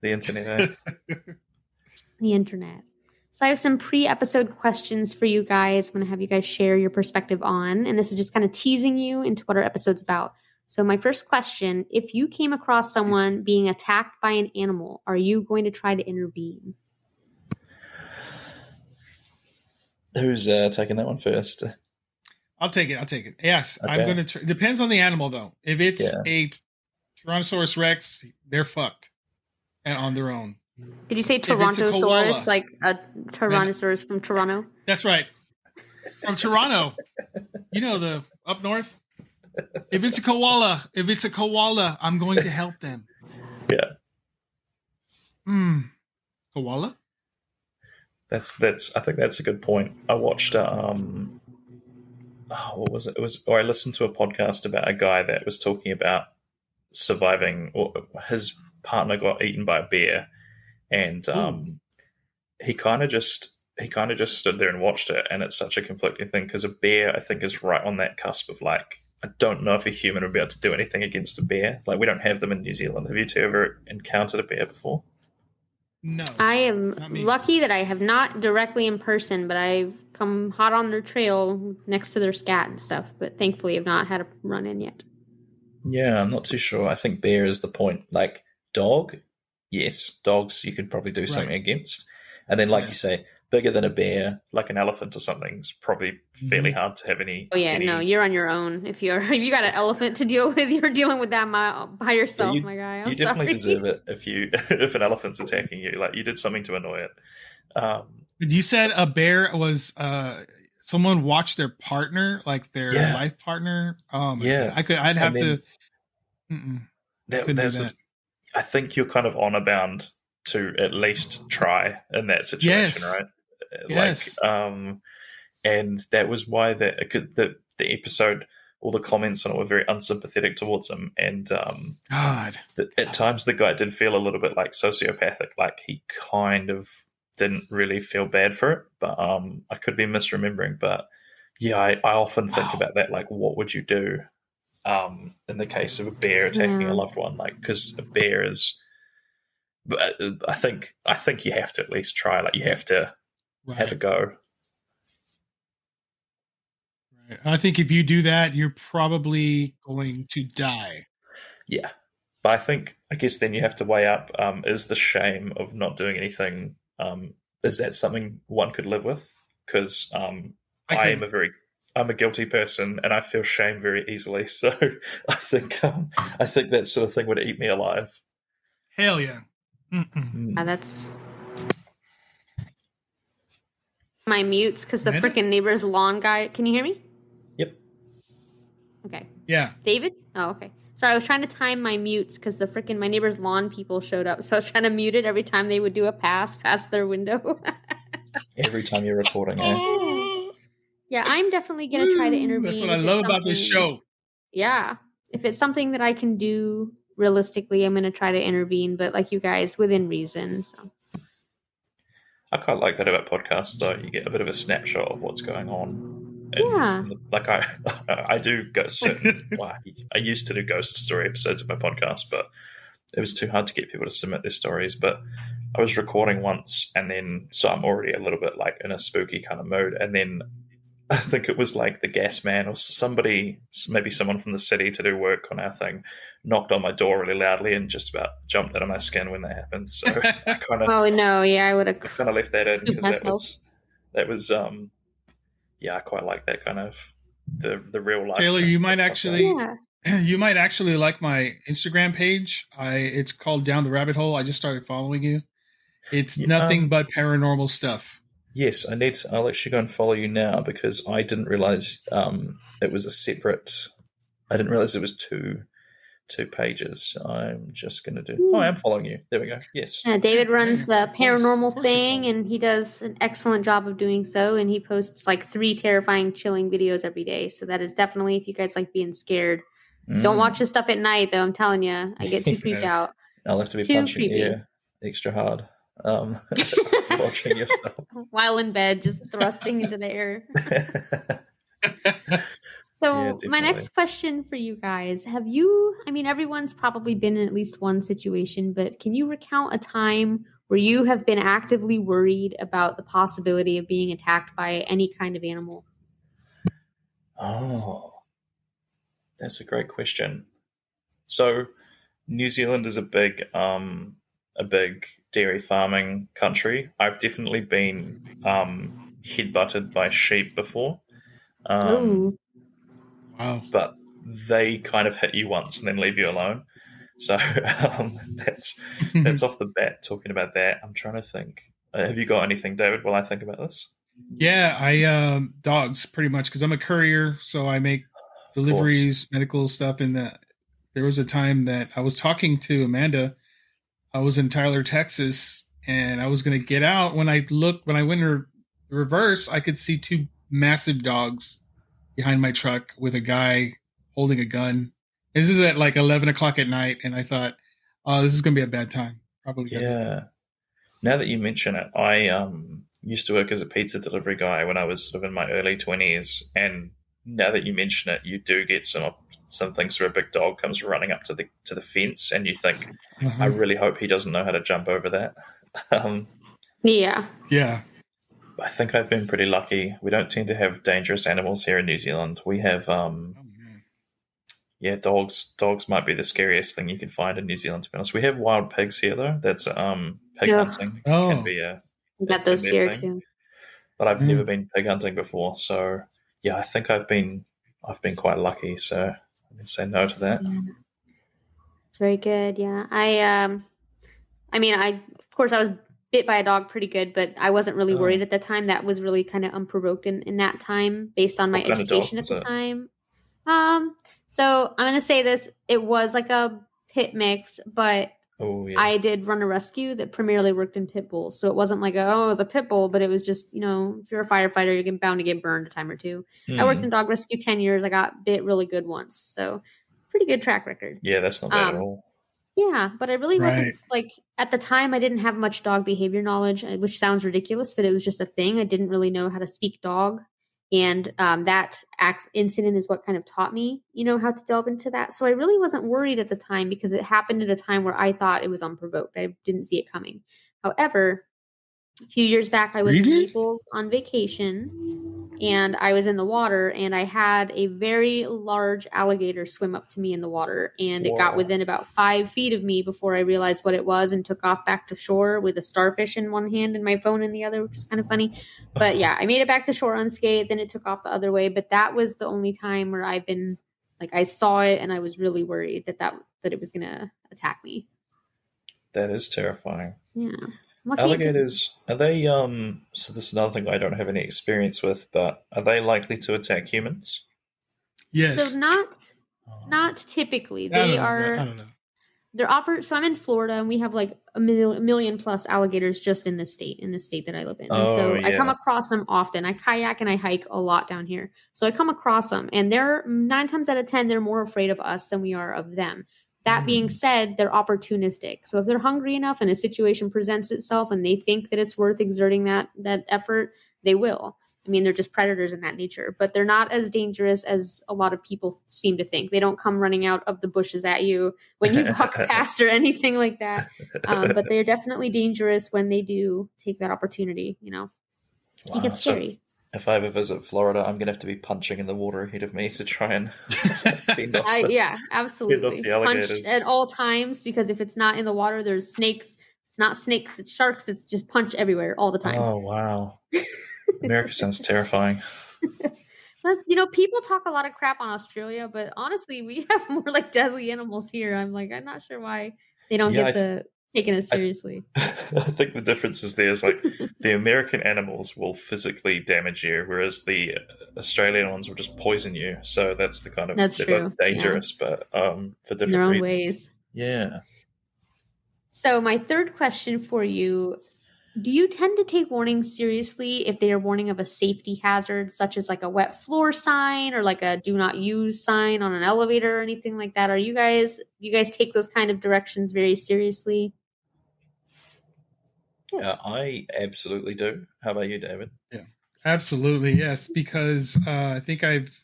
Speaker 3: The internet.
Speaker 1: The internet. So I have some pre-episode questions for you guys. I'm going to have you guys share your perspective on. And this is just kind of teasing you into what our episode's about. So my first question, if you came across someone being attacked by an animal, are you going to try to intervene?
Speaker 3: Who's taking that one first?
Speaker 2: I'll take it. Yes, okay. I'm going to. Depends on the animal, though. If it's a Tyrannosaurus Rex, they're fucked and on their own.
Speaker 1: Did you say Tyrannosaurus, like a Tyrannosaurus from Toronto?
Speaker 2: That's right. From Toronto. You know, the up north. If it's a koala, I'm going to help them.
Speaker 3: Yeah.
Speaker 2: Koala?
Speaker 3: I think that's a good point. I watched what was it? I listened to a podcast about a guy that was talking about surviving, or his partner got eaten by a bear, and he kind of just stood there and watched it, and it's such a conflicting thing because a bear, I think, is right on that cusp of like, I don't know if a human would be able to do anything against a bear. Like, we don't have them in New Zealand. Have you two ever encountered a bear before?
Speaker 2: No.
Speaker 1: I am lucky that I have not directly in person, but I've come hot on their trail next to their scat and stuff. But thankfully, I've not had a run in yet.
Speaker 3: Yeah, I'm not too sure. I think bear is the point. Like, dog, yes. Dogs you could probably do something against. And then, like you say, bigger than a bear, like an elephant or something, is probably fairly hard to have any.
Speaker 1: Oh yeah, no, you're on your own. If you got an elephant to deal with, you're dealing with that by yourself, my guy.
Speaker 3: You definitely deserve it if an elephant's attacking you. Like, you did something to annoy it.
Speaker 2: You said a bear was someone watched their partner, like their life partner. Oh my God. I'd have to.
Speaker 3: I think you're kind of honor bound to at least try in that situation, right?
Speaker 2: Yes.
Speaker 3: And that was why the episode, all the comments on it were very unsympathetic towards him. And at times the guy did feel a little bit like sociopathic, like he kind of didn't really feel bad for it. But I could be misremembering. But yeah, I often think about that, like, what would you do in the case of a bear attacking a loved one? Like, because a bear is, I think you have to at least try. Like, you have to have a go.
Speaker 2: Right. I think if you do that, you're probably going to die.
Speaker 3: Yeah. But I guess then you have to weigh up, is the shame of not doing anything, is that something one could live with? Because I'm a guilty person and I feel shame very easily. So I think that sort of thing would eat me alive.
Speaker 2: Hell yeah.
Speaker 1: That's my mutes because the freaking neighbor's lawn guy. Can you hear me?
Speaker 3: Yep.
Speaker 1: Okay.
Speaker 2: Yeah.
Speaker 1: David? Oh, okay. Sorry, I was trying to time my mutes because the freaking my neighbor's lawn people showed up. So I was trying to mute it every time they would do a pass past their window.
Speaker 3: Every time you're recording, eh?
Speaker 1: Yeah, I'm definitely going to try to intervene.
Speaker 2: That's what I love about this show.
Speaker 1: Yeah. If it's something that I can do realistically, I'm going to try to intervene, but like you guys, within reason. So
Speaker 3: I quite like that about podcasts, though. You get a bit of a snapshot of what's going on.
Speaker 1: And,
Speaker 3: like I do certain. I used to do ghost story episodes of my podcast, but it was too hard to get people to submit their stories. But I was recording once, and then so I'm already a little bit like in a spooky kind of mood, and then I think it was like the gas man or somebody, maybe someone from the city to do work on our thing, knocked on my door really loudly and just about jumped out of my skin when that happened. So I kind of
Speaker 1: I would have
Speaker 3: kind of left that in because that was I quite like that kind of the real life.
Speaker 2: Taylor, you might actually like my Instagram page. It's called Down the Rabbit Hole. I just started following you. It's nothing but paranormal stuff.
Speaker 3: Yes, I'll actually go and follow you now because I didn't realize it was a separate. I didn't realize it was two pages. I'm just going to do. Oh, I am following you. There we go. Yes.
Speaker 1: David runs the paranormal thing, and he does an excellent job of doing so. And he posts like 3 terrifying, chilling videos every day. So that is definitely, if you guys like being scared, don't watch his stuff at night. Though I'm telling you, I get too creeped out.
Speaker 3: I'll have to be punching air extra hard. Watching your stuff
Speaker 1: while in bed, just thrusting into the air. So my next question for you guys, everyone's probably been in at least one situation, but can you recount a time where you have been actively worried about the possibility of being attacked by any kind of animal?
Speaker 3: Oh, that's a great question. So New Zealand is a big dairy farming country. I've definitely been headbutted by sheep before.
Speaker 2: Wow.
Speaker 3: But they kind of hit you once and then leave you alone. So that's off the bat talking about that. I'm trying to think. Have you got anything, David, while I think about this?
Speaker 2: Yeah, I dogs pretty much because I'm a courier, so I make deliveries, medical stuff. And there was a time that I was talking to Amanda. I was in Tyler, Texas, and I was going to get out. When I went in reverse, I could see 2 massive dogs behind my truck with a guy holding a gun. This is at like 11 o'clock at night, and I thought, oh, this is going to be a bad time. Probably.
Speaker 3: Yeah. Now that you mention it, I used to work as a pizza delivery guy when I was sort of in my early 20s, and now that you mention it, you do get some things where a big dog comes running up to the fence, and you think, I really hope he doesn't know how to jump over that.
Speaker 2: Yeah.
Speaker 3: I think I've been pretty lucky. We don't tend to have dangerous animals here in New Zealand. We have, dogs. Dogs might be the scariest thing you can find in New Zealand, to be honest. We have wild pigs here, though. That's pig hunting can be a.
Speaker 1: We got those here too.
Speaker 3: But I've never been pig hunting before, so yeah, I think I've been quite lucky. So I can say no to that.
Speaker 1: Yeah. It's very good. Yeah, I was bit by a dog pretty good, but I wasn't really worried at the time. That was really kind of unprovoked in that time based on my education at the time. So I'm going to say this, it was like a pit mix, but I did run a rescue that primarily worked in pit bulls. So it wasn't like, it was a pit bull, but it was just, if you're a firefighter, you're bound to get burned a time or two. I worked in dog rescue 10 years. I got bit really good once. So pretty good track record.
Speaker 3: Yeah, that's not bad at all.
Speaker 1: Yeah, but I really wasn't at the time I didn't have much dog behavior knowledge, which sounds ridiculous, but it was just a thing. I didn't really know how to speak dog. And that incident is what kind of taught me, how to delve into that. So I really wasn't worried at the time because it happened at a time where I thought it was unprovoked. I didn't see it coming. However, a few years back, I was in Naples on vacation. And I was in the water, and I had a very large alligator swim up to me in the water, and it got within about 5 feet of me before I realized what it was and took off back to shore with a starfish in one hand and my phone in the other, which is kind of funny. But yeah, I made it back to shore unscathed, then it took off the other way. But that was the only time where I've been I saw it and I was really worried that it was going to attack me.
Speaker 3: That is terrifying.
Speaker 1: Yeah.
Speaker 3: Alligators, are they, so this is another thing I don't have any experience with, but are they likely to attack humans?
Speaker 2: Yes.
Speaker 1: So not typically. They are,
Speaker 2: I don't know.
Speaker 1: So I'm in Florida, and we have like a million plus alligators just in the state that I live in. And so I come across them often. I kayak and I hike a lot down here. So I come across them, and they're 9 times out of 10, they're more afraid of us than we are of them. That being said, they're opportunistic. So if they're hungry enough and a situation presents itself and they think that it's worth exerting that effort, they will. I mean, they're just predators in that nature, but they're not as dangerous as a lot of people seem to think. They don't come running out of the bushes at you when you walk past or anything like that. But they're definitely dangerous when they do take that opportunity, Wow. It gets scary.
Speaker 3: If I ever visit Florida, I'm going to have to be punching in the water ahead of me to try and
Speaker 1: absolutely. Punch at all times, because if it's not in the water, there's snakes. It's not snakes, it's sharks. It's just punch everywhere all the time.
Speaker 3: Oh, wow. America sounds terrifying.
Speaker 1: People talk a lot of crap on Australia, but honestly, we have more deadly animals here. I'm not sure why they don't get the taking it seriously.
Speaker 3: I think the difference is there's like the American animals will physically damage you, whereas the Australian ones will just poison you. So that's the kind of
Speaker 1: that's true.
Speaker 3: Both dangerous, but for different
Speaker 1: in their own
Speaker 3: reasons.
Speaker 1: ways.
Speaker 3: Yeah.
Speaker 1: So my third question for you: do you tend to take warnings seriously if they are warning of a safety hazard, such as like a wet floor sign or like a do not use sign on an elevator or anything like that? You guys take those kind of directions very seriously?
Speaker 3: I absolutely do. How about you, David?
Speaker 2: Yeah, absolutely. Yes, because I think I've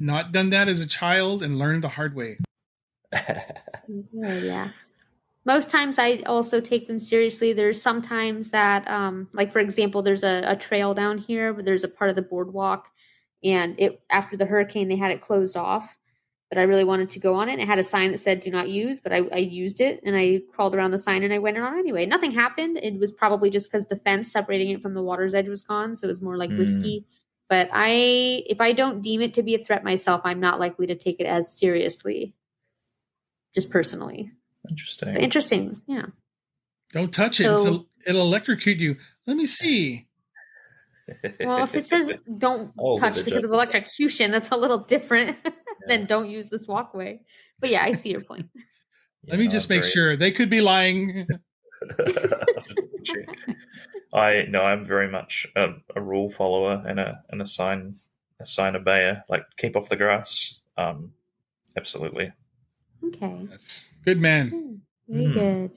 Speaker 2: not done that as a child and learned the hard way.
Speaker 1: Yeah. Most times I also take them seriously. There's sometimes that, like for example, there's a trail down here, but there's a part of the boardwalk, and after the hurricane, they had it closed off. But I really wanted to go on it. It had a sign that said "Do not use," but I used it, and I crawled around the sign, and I went on anyway. Nothing happened. It was probably just because the fence separating it from the water's edge was gone, so it was more like risky. But if I don't deem it to be a threat myself, I'm not likely to take it as seriously, just personally.
Speaker 3: Interesting.
Speaker 1: So interesting, yeah.
Speaker 2: Don't touch it. It'll electrocute you. Let me see.
Speaker 1: Well, if it says don't touch because of electrocution, that's a little different than don't use this walkway. But yeah, I see your point.
Speaker 2: Let me just make sure. They could be lying.
Speaker 3: I'm very much a rule follower and a sign obeyer. Like keep off the grass. Absolutely.
Speaker 1: Okay.
Speaker 2: That's good man.
Speaker 1: Very good.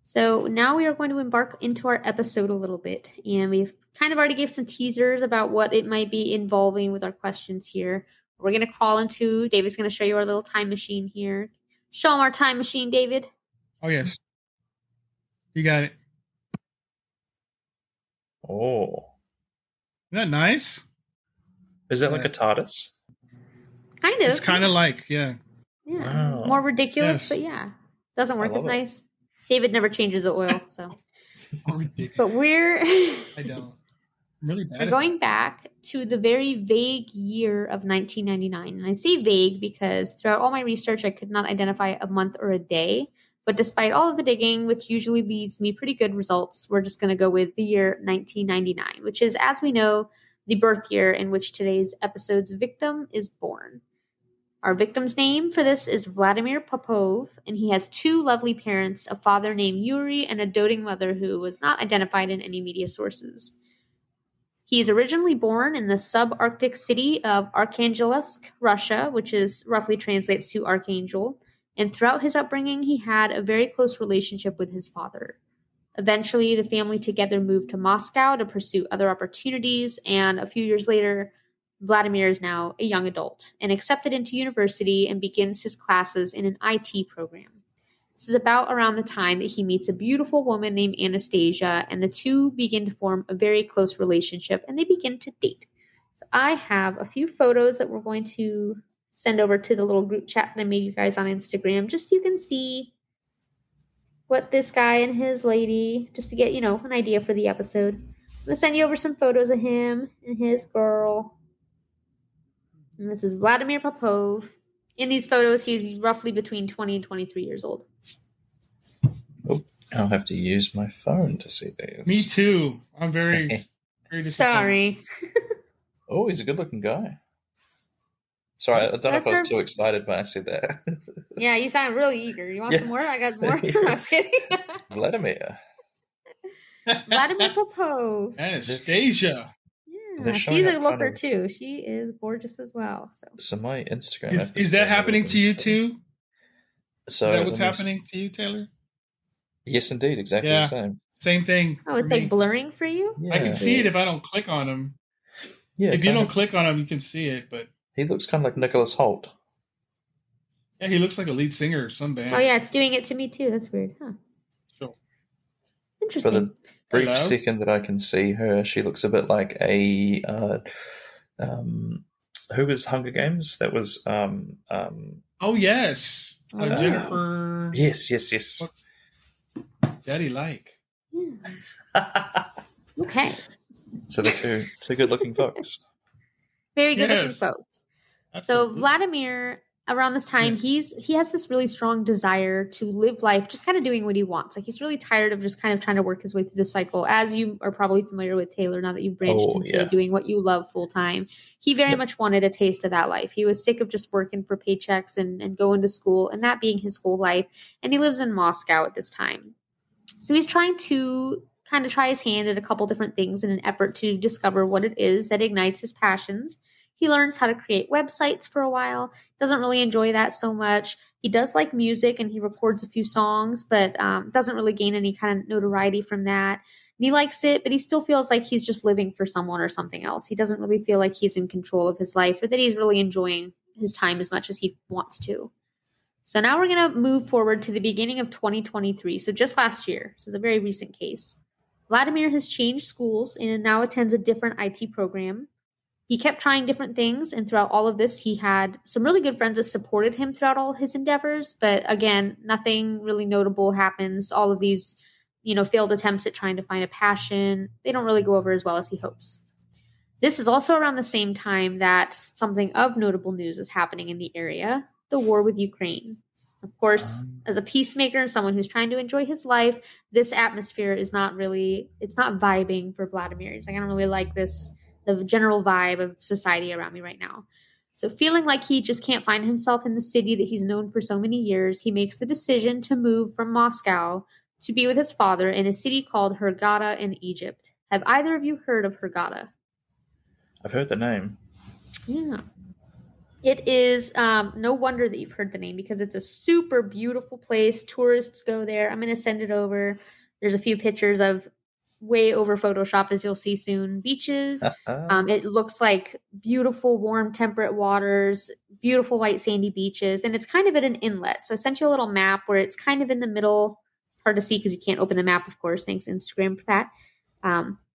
Speaker 1: So now we are going to embark into our episode a little bit, and we've kind of already gave some teasers about what it might be involving with our questions here. We're going to crawl into, David's going to show you our little time machine here. Show him our time machine, David.
Speaker 2: Oh, yes. You got it.
Speaker 3: Oh.
Speaker 2: Isn't that nice?
Speaker 3: Is that like a TARDIS?
Speaker 1: Kind of.
Speaker 2: It's kind of like, yeah.
Speaker 1: Yeah. Wow. More ridiculous, but yeah. Doesn't work as nice. David never changes the oil, so. But I
Speaker 2: don't. I'm really bad.
Speaker 1: We're going back to the very vague year of 1999. And I say vague because throughout all my research, I could not identify a month or a day. But despite all of the digging, which usually leads me pretty good results, we're just going to go with the year 1999, which is, as we know, the birth year in which today's episode's victim is born. Our victim's name for this is Vladimir Popov, and he has two lovely parents, a father named Yuri and a doting mother who was not identified in any media sources. He is originally born in the subarctic city of Arkhangelsk, Russia, which is roughly translates to Archangel, and throughout his upbringing, he had a very close relationship with his father. Eventually, the family together moved to Moscow to pursue other opportunities, and a few years later, Vladimir is now a young adult and accepted into university and begins his classes in an IT program. This is about around the time that he meets a beautiful woman named Anastasia, and the two begin to form a very close relationship, and they begin to date. So I have a few photos that we're going to send over to the little group chat that I made you guys on Instagram, just so you can see what this guy and his lady, just to get, an idea for the episode. I'm going to send you over some photos of him and his girl. And this is Vladimir Popov. In these photos, he's roughly between 20 and 23 years old.
Speaker 3: Oh, I'll have to use my phone to see these.
Speaker 2: Me too. I'm very disappointed.
Speaker 1: Sorry.
Speaker 3: Oh, he's a good-looking guy. Sorry, I don't know if I was too excited when I said that.
Speaker 1: Yeah, you sound really eager. You want some more? I got more. I'm just kidding.
Speaker 3: Vladimir
Speaker 1: Popov.
Speaker 2: Anastasia.
Speaker 1: Yeah, she's a looker too. She is gorgeous as well. So
Speaker 3: my Instagram
Speaker 2: is that happening to you too?
Speaker 3: So
Speaker 2: is that what's happening to you, Taylor?
Speaker 3: Yes, indeed, exactly the same.
Speaker 2: Same thing.
Speaker 1: Oh, it's like blurring for you?
Speaker 2: Yeah. I can see it if I don't click on him. Yeah, if you don't click on him, you can see it. But
Speaker 3: he looks kind of like Nicholas Hoult.
Speaker 2: Yeah, he looks like a lead singer of some band.
Speaker 1: Oh yeah, it's doing it to me too. That's weird, huh?
Speaker 2: Sure.
Speaker 1: Interesting.
Speaker 3: For the brief second that I can see her, she looks a bit like a who was Hunger Games? That was
Speaker 2: oh yes, Jennifer.
Speaker 3: Yes.
Speaker 2: What? Daddy like.
Speaker 1: Yeah. Okay.
Speaker 3: So they're two good looking folks.
Speaker 1: Very good looking folks. Absolutely. So Vladimir around this time, he has this really strong desire to live life just kind of doing what he wants. Like, he's really tired of just kind of trying to work his way through the cycle, as you are probably familiar with, Taylor, now that you've branched into doing what you love full time. He very much wanted a taste of that life. He was sick of just working for paychecks and going to school and that being his whole life. And he lives in Moscow at this time. So he's trying to kind of try his hand at a couple different things in an effort to discover what it is that ignites his passions. He learns how to create websites for a while. Doesn't really enjoy that so much. He does like music and he records a few songs, but doesn't really gain any kind of notoriety from that. And he likes it, but he still feels like he's just living for someone or something else. He doesn't really feel like he's in control of his life or that he's really enjoying his time as much as he wants to. So now we're going to move forward to the beginning of 2023. So just last year. This is a very recent case. Vladimir has changed schools and now attends a different IT program. He kept trying different things, and throughout all of this, he had some really good friends that supported him throughout all his endeavors. But again, nothing really notable happens. All of these, failed attempts at trying to find a passion, they don't really go over as well as he hopes. This is also around the same time that something of notable news is happening in the area, the war with Ukraine. Of course, as a peacemaker and someone who's trying to enjoy his life, this atmosphere is not vibing for Vladimir. He's like, I don't really like the general vibe of society around me right now. So feeling like he just can't find himself in the city that he's known for so many years, he makes the decision to move from Moscow to be with his father in a city called Hurghada in Egypt. Have either of you heard of Hurghada?
Speaker 3: I've heard the name.
Speaker 1: Yeah. It is no wonder that you've heard the name because it's a super beautiful place. Tourists go there. I'm going to send it over. There's a few pictures of way over Photoshop, as you'll see soon. Beaches. It looks like beautiful, warm, temperate waters, beautiful white sandy beaches. And it's kind of at an inlet. So I sent you a little map where it's kind of in the middle. It's hard to see because you can't open the map, of course. Thanks, Instagram, for that.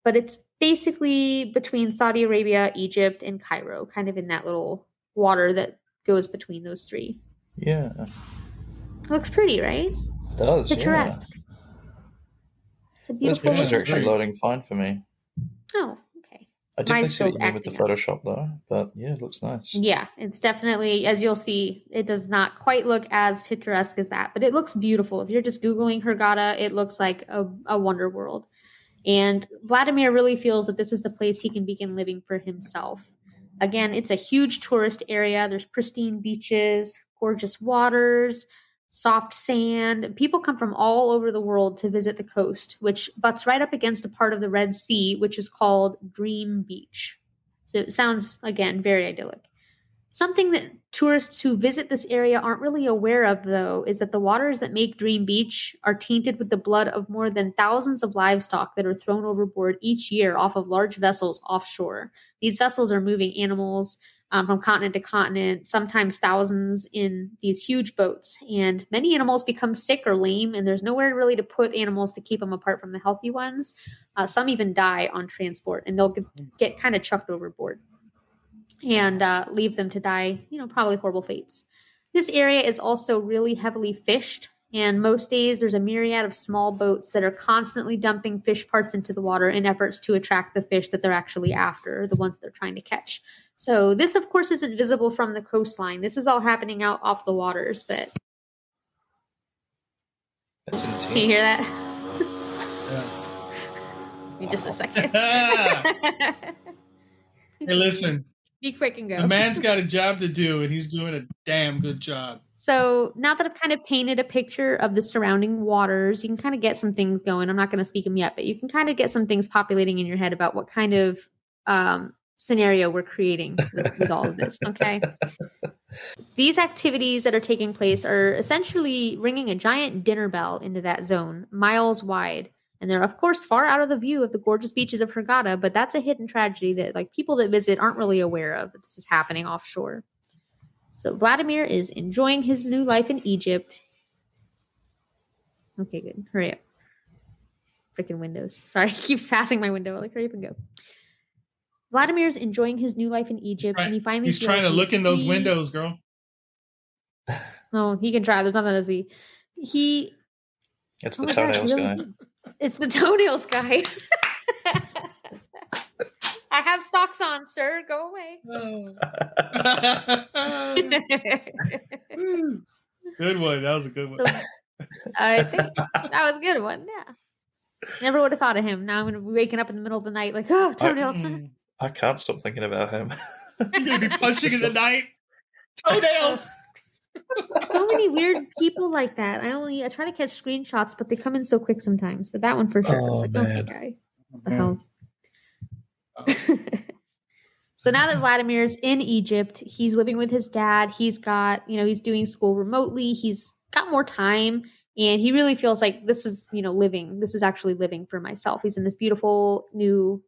Speaker 1: But it's basically between Saudi Arabia, Egypt, and Cairo, kind of in that little water that goes between those three.
Speaker 3: Yeah.
Speaker 1: It looks pretty, right?
Speaker 3: It does.
Speaker 1: Picturesque.
Speaker 3: Yeah.
Speaker 1: It's a beautiful.
Speaker 3: Those pictures are actually loading fine for me.
Speaker 1: Oh, okay.
Speaker 3: I definitely see what you mean with the Photoshop, though. But yeah, it looks nice.
Speaker 1: Yeah, it's definitely, as you'll see, it does not quite look as picturesque as that, but it looks beautiful. If you're just Googling Hurghada, it looks like a wonder world. And Vladimir really feels that this is the place he can begin living for himself. Again, it's a huge tourist area. There's pristine beaches, gorgeous waters, soft sand. People come from all over the world to visit the coast, which butts right up against a part of the Red Sea, which is called Dream Beach. So it sounds, again, very idyllic. Something that tourists who visit this area aren't really aware of, though, is that the waters that make Dream Beach are tainted with the blood of more than thousands of livestock that are thrown overboard each year off of large vessels offshore. These vessels are moving animals from continent to continent, sometimes thousands in these huge boats. And many animals become sick or lame, and there's nowhere really to put animals to keep them apart from the healthy ones. Some even die on transport, and they'll get kind of chucked overboard and leave them to die, probably horrible fates. This area is also really heavily fished, and most days there's a myriad of small boats that are constantly dumping fish parts into the water in efforts to attract the fish that they're actually after, the ones they're trying to catch. So this, of course, isn't visible from the coastline. This is all happening out off the waters, but...
Speaker 3: That's intense.
Speaker 1: Can you hear that? Give me just a second.
Speaker 2: Hey, listen.
Speaker 1: Be quick and go.
Speaker 2: The man's got a job to do, and he's doing a damn good job.
Speaker 1: So now that I've kind of painted a picture of the surrounding waters, you can kind of get some things going. I'm not going to speak them yet, but you can kind of get some things populating in your head about what kind of scenario we're creating with all of this, okay? These activities that are taking place are essentially ringing a giant dinner bell into that zone, miles wide. And they're, of course, far out of the view of the gorgeous beaches of Hurghada, but that's a hidden tragedy that people that visit aren't really aware of, that this is happening offshore. So Vladimir is enjoying his new life in Egypt. Okay, good. Hurry up. Freaking windows. Sorry, it keeps passing my window. Hurry up and go. Vladimir's enjoying his new life in Egypt, and he finally
Speaker 2: he's trying to look in those windows, girl.
Speaker 1: No, he can try. There's nothing to see.
Speaker 3: It's the toenails guy.
Speaker 1: It's the toenails guy. I have socks on, sir. Go away.
Speaker 2: Good one. That was a good one.
Speaker 1: So, I think that was a good one. Yeah. Never would have thought of him. Now I'm going to be waking up in the middle of the night like, oh, toenails.
Speaker 3: I can't stop thinking about him.
Speaker 2: You're going to be punching in the night. Toenails.
Speaker 1: So many weird people like that. I try to catch screenshots, but they come in so quick sometimes. But that one for sure. It's like, okay, guy. What the hell? So now that Vladimir's in Egypt, he's living with his dad. He's got, he's doing school remotely. He's got more time. And he really feels like this is, living. This is actually living for myself. He's in this beautiful, new,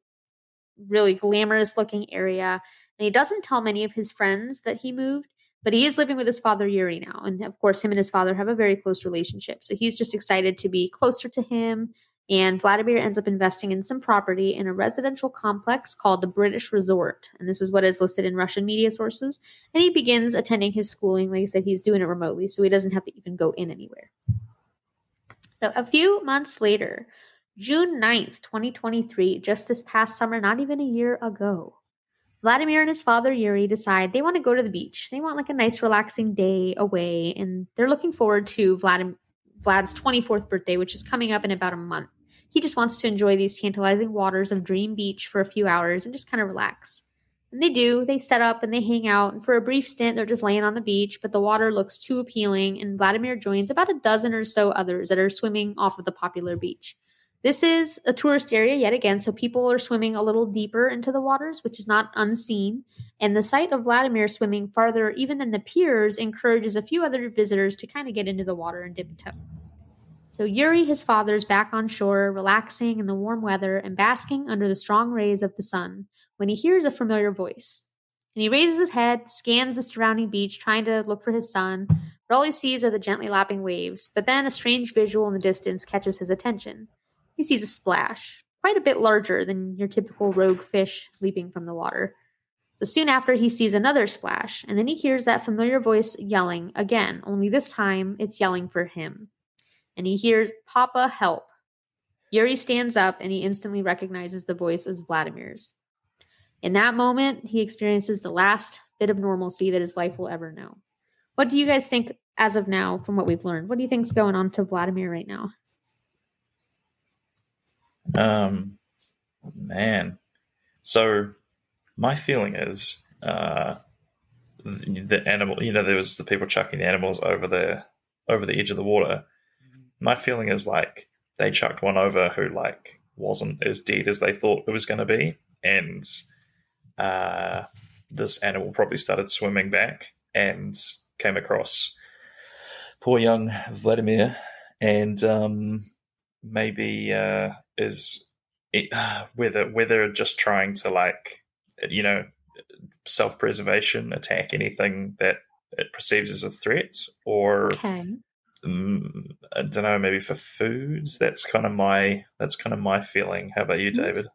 Speaker 1: really glamorous looking area. And he doesn't tell many of his friends that he moved, but he is living with his father, Yuri, now. And of course, him and his father have a very close relationship. So he's just excited to be closer to him. And Vladimir ends up investing in some property in a residential complex called the British Resort. And this is what is listed in Russian media sources. And he begins attending his schooling. Like I said, he's doing it remotely, so he doesn't have to even go in anywhere. So a few months later, June 9th, 2023, just this past summer, not even a year ago, Vladimir and his father, Yuri, decide they want to go to the beach. They want like a nice, relaxing day away. And they're looking forward to Vlad's 24th birthday, which is coming up in about a month. He just wants to enjoy these tantalizing waters of Dream Beach for a few hours and just kind of relax. And they do. They set up and they hang out. And for a brief stint, they're just laying on the beach, but the water looks too appealing. And Vladimir joins about a dozen or so others that are swimming off of the popular beach. This is a tourist area yet again, so people are swimming a little deeper into the waters, which is not unseen. And the sight of Vladimir swimming farther even than the piers encourages a few other visitors to kind of get into the water and dip a toe. So Yuri, his father, is back on shore, relaxing in the warm weather and basking under the strong rays of the sun when he hears a familiar voice. And he raises his head, scans the surrounding beach, trying to look for his son, but all he sees are the gently lapping waves. But then a strange visual in the distance catches his attention. He sees a splash, quite a bit larger than your typical rogue fish leaping from the water. So soon after, he sees another splash, and then he hears that familiar voice yelling again, only this time it's yelling for him. And he hears, "Papa, help." Yuri stands up and he instantly recognizes the voice as Vladimir's. In that moment, he experiences the last bit of normalcy that his life will ever know. What do you guys think as of now from what we've learned? What do you think's going on to Vladimir right now?
Speaker 3: Man. So my feeling is the animal, there was the people chucking the animals over the edge of the water. My feeling is like they chucked one over who like wasn't as dead as they thought it was going to be, and this animal probably started swimming back and came across poor young Vladimir, and maybe is whether just trying to like self-preservation, attack anything that it perceives as a threat, or I don't know, maybe for foods. That's kind of my feeling. How about you, David?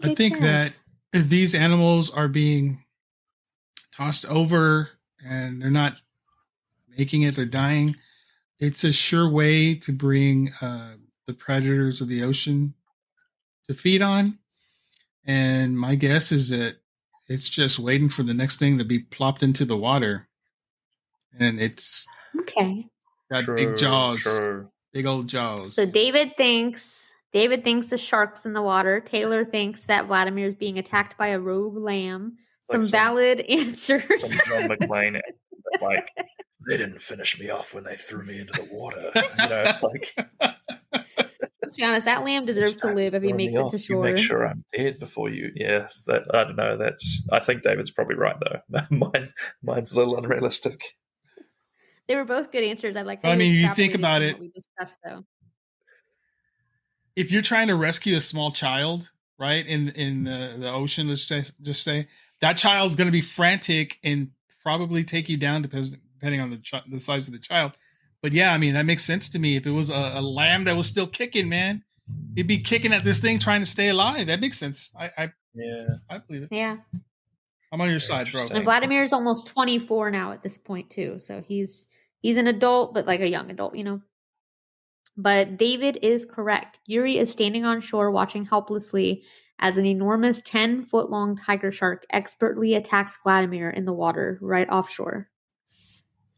Speaker 2: I think that if these animals are being tossed over and they're not making it, they're dying, it's a sure way to bring the predators of the ocean to feed on. And my guess is that it's just waiting for the next thing to be plopped into the water. And it's got big jaws, big old jaws.
Speaker 1: So David thinks the shark's in the water. Taylor thinks that Vladimir is being attacked by a rogue lamb. Some valid answers.
Speaker 3: Some John McClane, like, they didn't finish me off when they threw me into the water.
Speaker 1: Let's be honest, that lamb deserves to live if he makes it to shore.
Speaker 3: You make sure I'm dead before you. Yes, I don't know. I think David's probably right though. Mine's a little unrealistic.
Speaker 1: They were both good answers.
Speaker 2: You think about it.
Speaker 1: We discussed though.
Speaker 2: If you're trying to rescue a small child, right, in the ocean, let's just say that child's going to be frantic and probably take you down depending on the size of the child. But yeah, that makes sense to me. If it was a lamb that was still kicking, man, he'd be kicking at this thing trying to stay alive. That makes sense. I believe it.
Speaker 1: Yeah.
Speaker 2: I'm on your side, bro.
Speaker 1: And Vladimir's almost 24 now at this point too. So he's an adult, but like a young adult, But David is correct. Yuri is standing on shore watching helplessly as an enormous 10-foot-long tiger shark expertly attacks Vladimir in the water right offshore.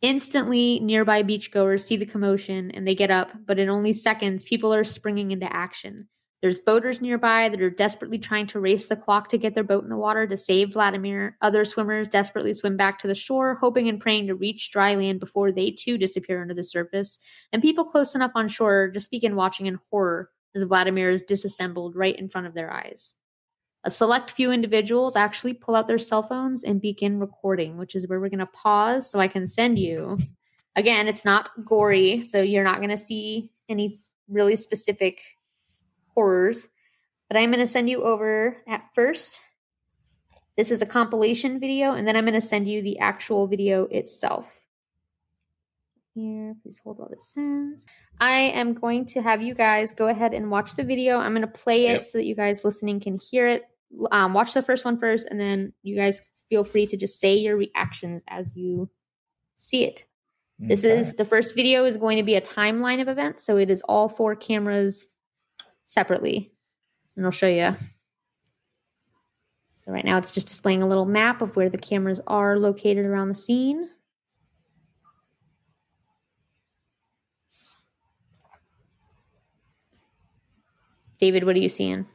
Speaker 1: Instantly, nearby beachgoers see the commotion and they get up, but in only seconds, people are springing into action. There's boaters nearby that are desperately trying to race the clock to get their boat in the water to save Vladimir. Other swimmers desperately swim back to the shore, hoping and praying to reach dry land before they too disappear under the surface. And people close enough on shore just begin watching in horror as Vladimir is disassembled right in front of their eyes. A select few individuals actually pull out their cell phones and begin recording, which is where we're going to pause so I can send you. Again, it's not gory, so you're not going to see any really specific horrors, but I'm going to send you over at first. This is a compilation video, and then I'm going to send you the actual video itself. Here, please hold while this sends. I am going to have you guys go ahead and watch the video. I'm going to play it so that you guys listening can hear it. Watch the first one first, and then you guys feel free to just say your reactions as you see it. Okay. This is the first video is going to be a timeline of events, so it is all 4 cameras separately, and I'll show you. So right now it's just displaying a little map of where the cameras are located around the scene. David, what are you seeing?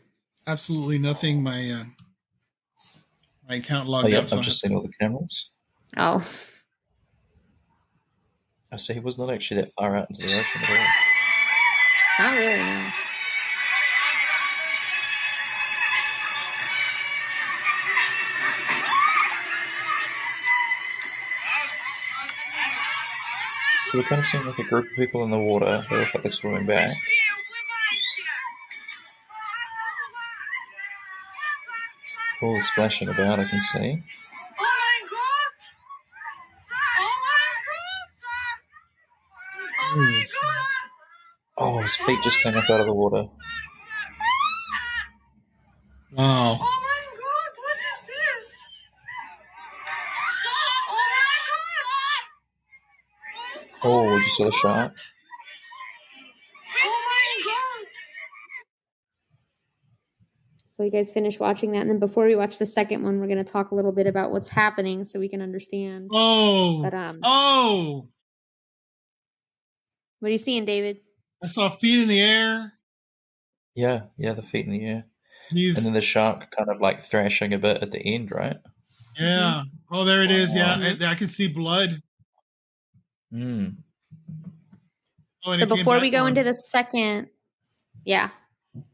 Speaker 2: Absolutely nothing. My account logged
Speaker 4: out.
Speaker 2: So
Speaker 4: I've just seen all the cameras.
Speaker 1: Oh.
Speaker 4: I see he was not actually that far out into the ocean at all.
Speaker 1: Not really, no.
Speaker 4: So we're kind of seeing like a group of people in the water. They look like they're swimming back. All the splashing about, I can see.
Speaker 5: Oh my god! Oh my god!
Speaker 4: Oh, his feet just came up out of the water.
Speaker 2: Wow.
Speaker 5: Oh my god, what is this? Oh my god!
Speaker 4: Oh, did you see the shark?
Speaker 5: Oh my god!
Speaker 1: So you guys finish watching that, and then before we watch the second one, we're going to talk a little bit about what's happening so we can understand.
Speaker 2: Oh.
Speaker 1: But,
Speaker 2: oh.
Speaker 1: What are you seeing, David?
Speaker 2: I saw feet in the air.
Speaker 4: Yeah, the feet in the air. And then the shark kind of like thrashing a bit at the end, right?
Speaker 2: Yeah. Mm-hmm. Oh, there it is. Yeah, I can see blood.
Speaker 4: Mm.
Speaker 2: Oh,
Speaker 1: so before we go into the second,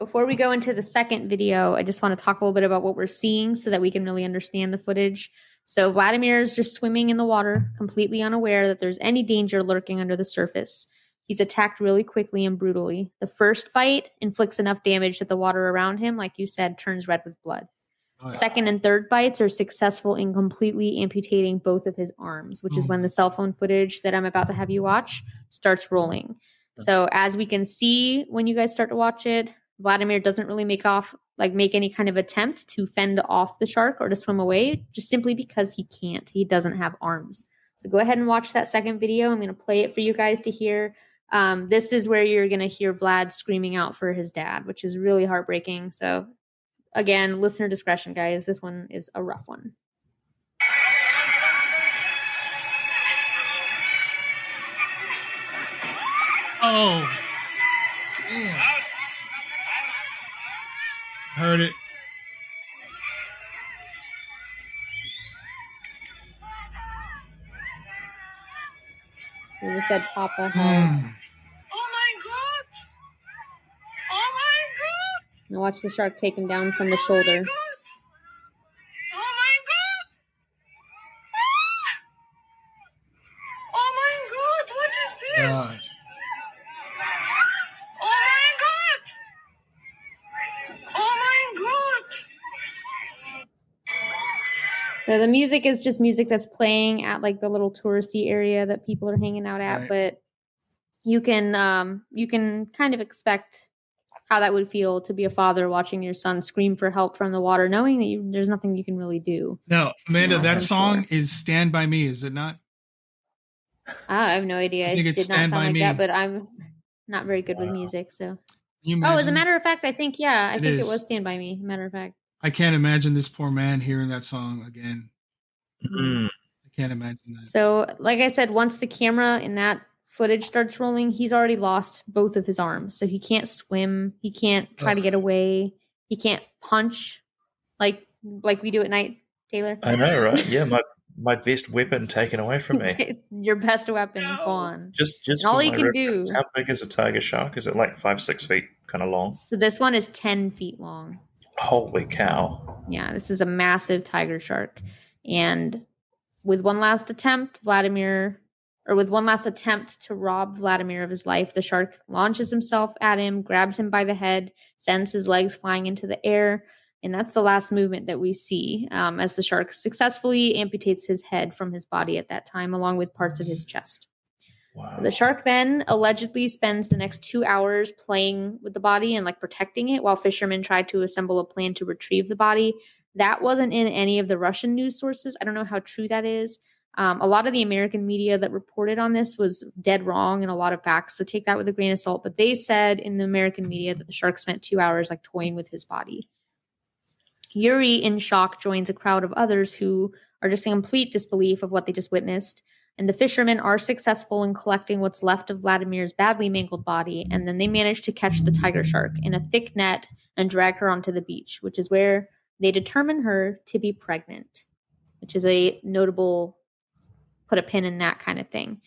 Speaker 1: before we go into the second video, I just want to talk a little bit about what we're seeing so that we can really understand the footage. So Vladimir is just swimming in the water, completely unaware that there's any danger lurking under the surface. He's attacked really quickly and brutally. The first bite inflicts enough damage that the water around him, like you said, turns red with blood. Oh, yeah. Second and third bites are successful in completely amputating both of his arms, which is when the cell phone footage that I'm about to have you watch starts rolling. So as we can see when you guys start to watch it, Vladimir doesn't really make any kind of attempt to fend off the shark or to swim away, just simply because he can't. He doesn't have arms. So go ahead and watch that second video. I'm going to play it for you guys to hear. This is where you're going to hear Vlad screaming out for his dad, which is really heartbreaking. So again, listener discretion, guys. This one is a rough one.
Speaker 2: Oh. Damn. Heard it.
Speaker 1: You just said Papa had.
Speaker 5: Oh my god! Oh my god!
Speaker 1: Now watch the shark take him down from the shoulder.
Speaker 5: Oh my god! Oh my god! What is this?
Speaker 2: God.
Speaker 1: So the music is just music that's playing at like the little touristy area that people are hanging out at, right. But you can kind of expect how that would feel to be a father watching your son scream for help from the water, knowing that there's nothing you can really do.
Speaker 2: No, Amanda, that song is "Stand by Me," is it not?
Speaker 1: I have no idea. It did not sound like that, but I'm not very good with music, so. As a matter of fact, I think it was Stand By Me. Matter of fact.
Speaker 2: I can't imagine this poor man hearing that song again.
Speaker 3: Mm.
Speaker 2: I can't imagine that.
Speaker 1: So, like I said, once the camera in that footage starts rolling, he's already lost both of his arms. So he can't swim. He can't try to get away. He can't punch like we do at night, Taylor.
Speaker 3: I know, right? Yeah, my best weapon taken away from me.
Speaker 1: Your best weapon gone.
Speaker 3: Just
Speaker 1: all you can do.
Speaker 3: How big is a tiger shark? Is it like 5-6 feet kind of long?
Speaker 1: So this one is 10 feet long.
Speaker 3: Holy cow.
Speaker 1: Yeah, this is a massive tiger shark. And with one last attempt to rob Vladimir of his life, the shark launches himself at him, grabs him by the head, sends his legs flying into the air. And that's the last movement that we see as the shark successfully amputates his head from his body at that time, along with parts of his chest.
Speaker 3: Wow.
Speaker 1: The shark then allegedly spends the next 2 hours playing with the body and protecting it while fishermen tried to assemble a plan to retrieve the body. That wasn't in any of the Russian news sources. I don't know how true that is. A lot of the American media that reported on this was dead wrong in a lot of facts, so take that with a grain of salt. But they said in the American media that the shark spent 2 hours toying with his body. Yuri, in shock, joins a crowd of others who are just in complete disbelief of what they just witnessed. And the fishermen are successful in collecting what's left of Vladimir's badly mangled body, and then they manage to catch the tiger shark in a thick net and drag her onto the beach, which is where they determine her to be pregnant, which is a notable put a pin in that kind of thing.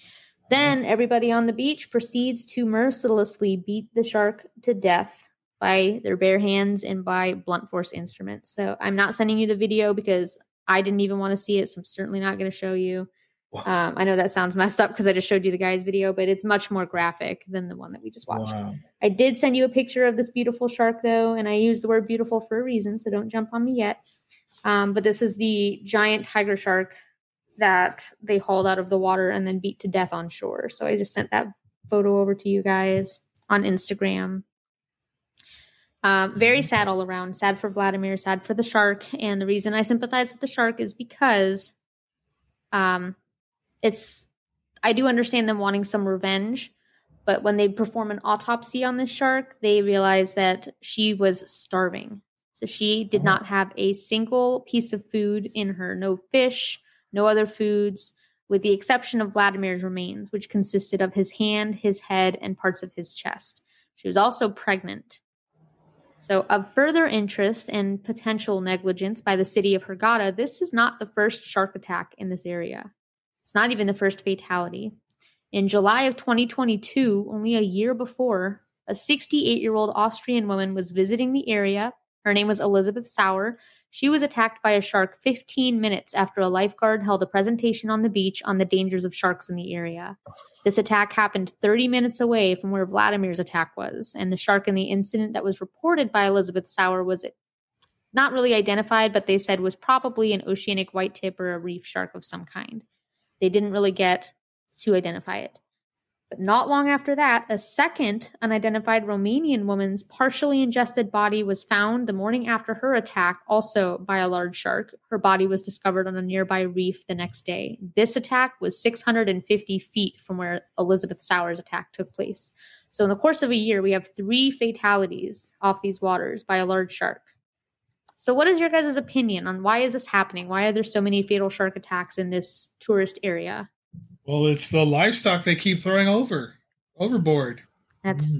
Speaker 1: Then everybody on the beach proceeds to mercilessly beat the shark to death by their bare hands and by blunt force instruments. So I'm not sending you the video because I didn't even want to see it, so I'm certainly not going to show you. Wow. I know that sounds messed up because I just showed you the guy's video, but it's much more graphic than the one that we just watched. Wow. I did send you a picture of this beautiful shark, though, and I used the word beautiful for a reason, so don't jump on me yet. But this is the giant tiger shark that they hauled out of the water and then beat to death on shore. So I just sent that photo over to you guys on Instagram. Very sad all around. Sad for Vladimir, sad for the shark. And the reason I sympathize with the shark is because I do understand them wanting some revenge, but when they perform an autopsy on this shark, they realize that she was starving. So she did not have a single piece of food in her. No fish, no other foods, with the exception of Vladimir's remains, which consisted of his hand, his head, and parts of his chest. She was also pregnant. So of further interest and potential negligence by the city of Hurghada, this is not the first shark attack in this area. It's not even the first fatality. In July of 2022, only a year before, a 68-year-old Austrian woman was visiting the area. Her name was Elizabeth Sauer. She was attacked by a shark 15 minutes after a lifeguard held a presentation on the beach on the dangers of sharks in the area. This attack happened 30 minutes away from where Vladimir's attack was, and the shark in the incident that was reported by Elizabeth Sauer was not really identified, but they said was probably an oceanic white tip or a reef shark of some kind. They didn't really get to identify it. But not long after that, a second unidentified Romanian woman's partially ingested body was found the morning after her attack, also by a large shark. Her body was discovered on a nearby reef the next day. This attack was 650 feet from where Elizabeth Sauer's attack took place. So in the course of a year, we have 3 fatalities off these waters by a large shark. So what is your guys' opinion on why is this happening? Why are there so many fatal shark attacks in this tourist area?
Speaker 2: Well, it's the livestock they keep throwing overboard.
Speaker 1: That's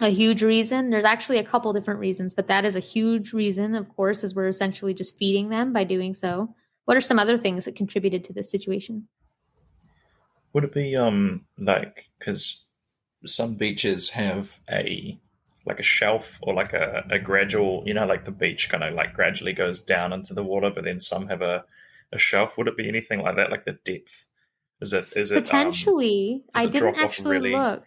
Speaker 1: a huge reason. There's actually a couple different reasons, but that is a huge reason, of course, as we're essentially just feeding them by doing so. What are some other things that contributed to this situation?
Speaker 3: Would it be because some beaches have a shelf or a gradual, the beach kind of gradually goes down into the water, but then some have a shelf. Would it be anything like that, like the depth? Is it
Speaker 1: potentially? I didn't actually look.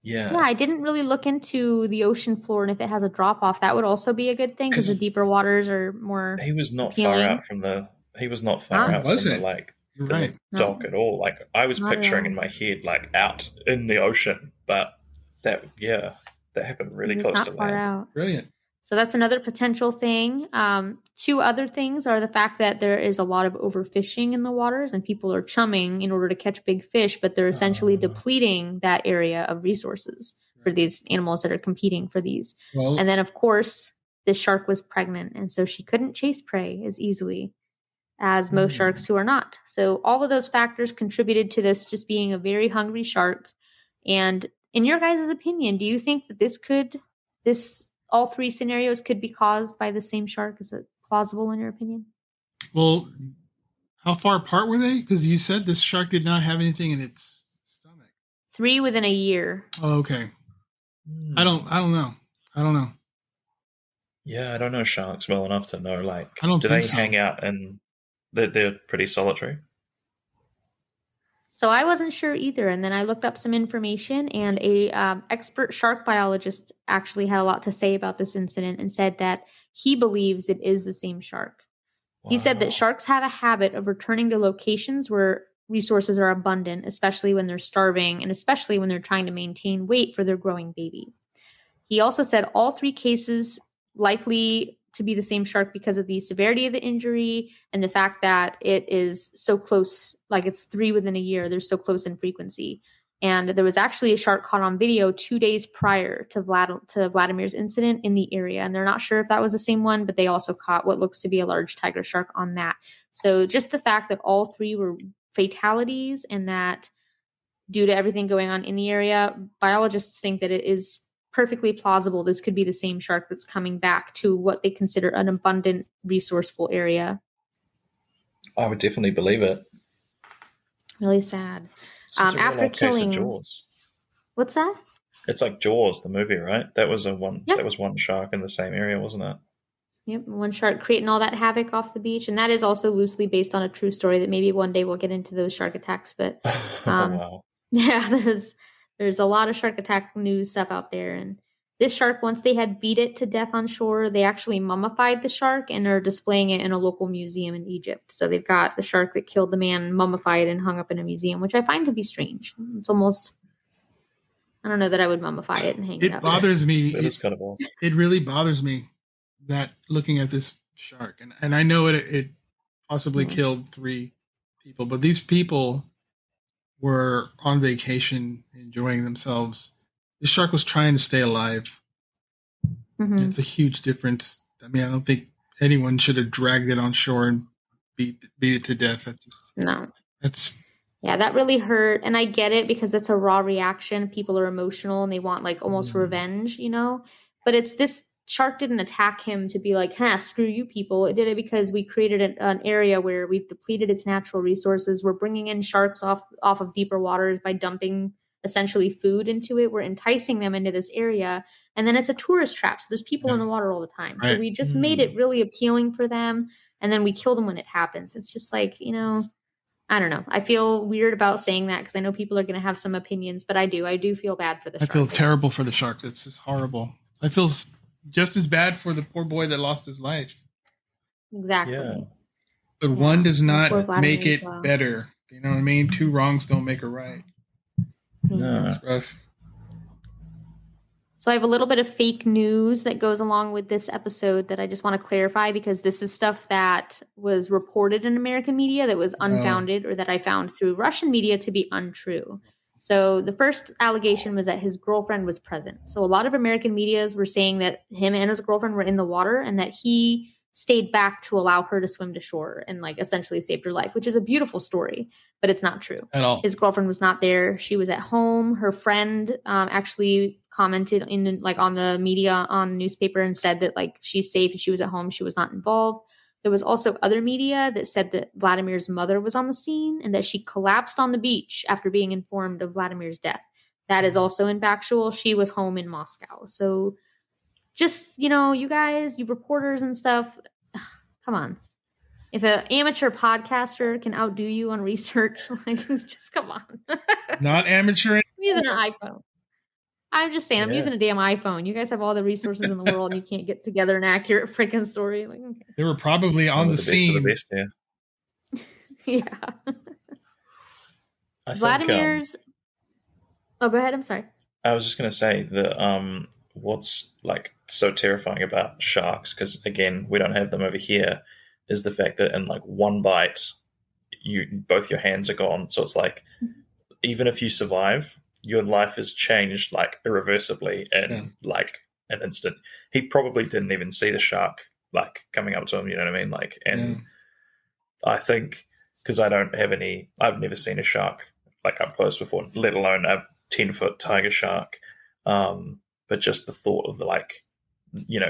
Speaker 3: Yeah,
Speaker 1: I didn't really look into the ocean floor, and if it has a drop off, that would also be a good thing because the deeper waters are more.
Speaker 3: He was not appealing. Far out from the. He was not far out from the dock at all. I was picturing in my head out in the ocean, but that happened really close to land.
Speaker 1: Out.
Speaker 2: Brilliant.
Speaker 1: So that's another potential thing. 2 other things are the fact that there is a lot of overfishing in the waters and people are chumming in order to catch big fish, but they're essentially depleting that area of resources for these animals that are competing for these. Well, and then, of course, this shark was pregnant, and so she couldn't chase prey as easily as most sharks who are not. So all of those factors contributed to this just being a very hungry shark. And in your guys' opinion, do you think that all three scenarios could be caused by the same shark? Is it plausible in your opinion?
Speaker 2: Well, how far apart were they? Because you said this shark did not have anything in its stomach.
Speaker 1: 3 within a year.
Speaker 2: Oh, okay. I don't know.
Speaker 3: Yeah, I don't know sharks well enough to know. Like,
Speaker 2: do
Speaker 3: they hang out and they're pretty solitary?
Speaker 1: So I wasn't sure either, and then I looked up some information, and a expert shark biologist actually had a lot to say about this incident and said that he believes it is the same shark. Wow. He said that sharks have a habit of returning to locations where resources are abundant, especially when they're starving and especially when they're trying to maintain weight for their growing baby. He also said all 3 cases likely to be the same shark because of the severity of the injury and the fact that it is so close, like it's 3 within a year. They're so close in frequency. And there was actually a shark caught on video 2 days prior to Vladimir's incident in the area. And they're not sure if that was the same one, but they also caught what looks to be a large tiger shark on that. So just the fact that all 3 were fatalities and that due to everything going on in the area, biologists think that it is perfectly plausible this could be the same shark that's coming back to what they consider an abundant, resourceful area.
Speaker 4: I would definitely believe it.
Speaker 1: Really sad.
Speaker 3: After killing Jaws.
Speaker 1: What's that?
Speaker 3: It's like Jaws, the movie, right? That was That was one shark in the same area, wasn't it?
Speaker 1: Yep, one shark creating all that havoc off the beach, and that is also loosely based on a true story that maybe one day we'll get into those shark attacks. But
Speaker 3: wow.
Speaker 1: Yeah, there's a lot of shark attack news stuff out there. And this shark, once they had beat it to death on shore, they actually mummified the shark and are displaying it in a local museum in Egypt. So they've got the shark that killed the man mummified and hung up in a museum, which I find to be strange. It's almost, I don't know that I would mummify it and hang it up.
Speaker 2: It bothers me.
Speaker 3: That is kind of awesome.
Speaker 2: It really bothers me that looking at this shark, and I know it possibly killed 3 people, but these people were on vacation enjoying themselves. The shark was trying to stay alive. Mm-hmm. It's a huge difference. I mean, I don't think anyone should have dragged it on shore and beat it to death.
Speaker 1: Yeah, that really hurt. And I get it because it's a raw reaction. People are emotional and they want like almost revenge, you know, but it's this shark didn't attack him to be like, screw you people. It did it because we created an area where we've depleted its natural resources. We're bringing in sharks off of deeper waters by dumping essentially food into it. We're enticing them into this area. And then it's a tourist trap. So there's people in the water all the time. Right. So we just made it really appealing for them. And then we kill them when it happens. It's just like, you know, I don't know. I feel weird about saying that because I know people are going to have some opinions, but I do feel bad for the shark.
Speaker 2: I feel terrible for the shark. It's just horrible. I feel just as bad for the poor boy that lost his life.
Speaker 1: Exactly.
Speaker 2: Yeah. But one does not make it better. You know what I mean? 2 wrongs don't make a right.
Speaker 3: No.
Speaker 2: It's rough.
Speaker 1: So I have a little bit of fake news that goes along with this episode that I just want to clarify because this is stuff that was reported in American media that was unfounded or that I found through Russian media to be untrue. So the first allegation was that his girlfriend was present. So a lot of American medias were saying that him and his girlfriend were in the water and that he stayed back to allow her to swim to shore and like essentially saved her life, which is a beautiful story, but it's not true
Speaker 2: at all.
Speaker 1: His girlfriend was not there. She was at home. Her friend actually commented on the media on the newspaper and said that like she's safe and she was at home. She was not involved. There was also other media that said that Vladimir's mother was on the scene and that she collapsed on the beach after being informed of Vladimir's death. That is also infactual. She was home in Moscow. So just, you know, you guys, you reporters and stuff, come on. If an amateur podcaster can outdo you on research, like, just come on.
Speaker 2: Not amateur.
Speaker 1: I'm using an iPhone. I'm just saying, I'm using a damn iPhone. You guys have all the resources in the world and you can't get together an accurate freaking story. Like, okay.
Speaker 2: They were probably on the scene.
Speaker 1: Yeah. Vladimir's... Oh, go ahead. I'm sorry.
Speaker 3: I was just going to say that what's like so terrifying about sharks, because again, we don't have them over here, is the fact that in like one bite, both your hands are gone. So it's like, even if you survive, your life is changed like irreversibly in like an instant. He probably didn't even see the shark like coming up to him, you know what I mean? Like, and I think because I've never seen a shark like up close before, let alone a 10-foot tiger shark. But just the thought of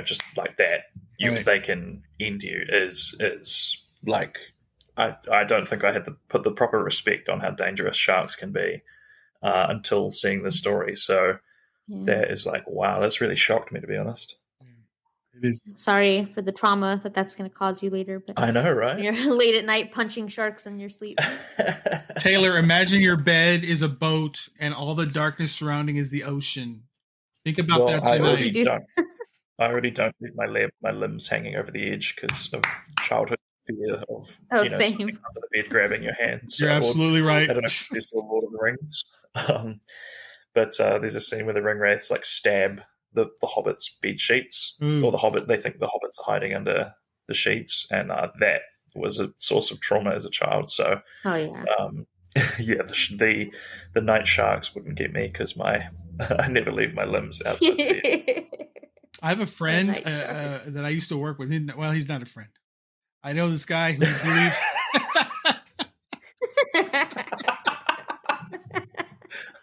Speaker 3: just like that, they can end you is like, I don't think I had to put the proper respect on how dangerous sharks can be until seeing the story. So that is like, wow, that's really shocked me, to be honest.
Speaker 1: It is. Sorry for the trauma that's going to cause you later. But
Speaker 3: I know, right?
Speaker 1: You're late at night punching sharks in your sleep.
Speaker 2: Taylor, imagine your bed is a boat and all the darkness surrounding is the ocean. Think about that tonight.
Speaker 3: I already don't leave my limbs hanging over the edge because of childhood fear of
Speaker 1: same.
Speaker 3: under the bed grabbing your hands.
Speaker 2: You're absolutely right.
Speaker 3: I don't know if you saw Lord of the Rings, but there's a scene where the ringwraiths like stab the Hobbit's bed sheets, or the Hobbit. They think the Hobbits are hiding under the sheets, and that was a source of trauma as a child. So, the night sharks wouldn't get me because I never leave my limbs outside the bed.
Speaker 2: I have a friend that I used to work with. Well, he's not a friend. I know this guy who believes.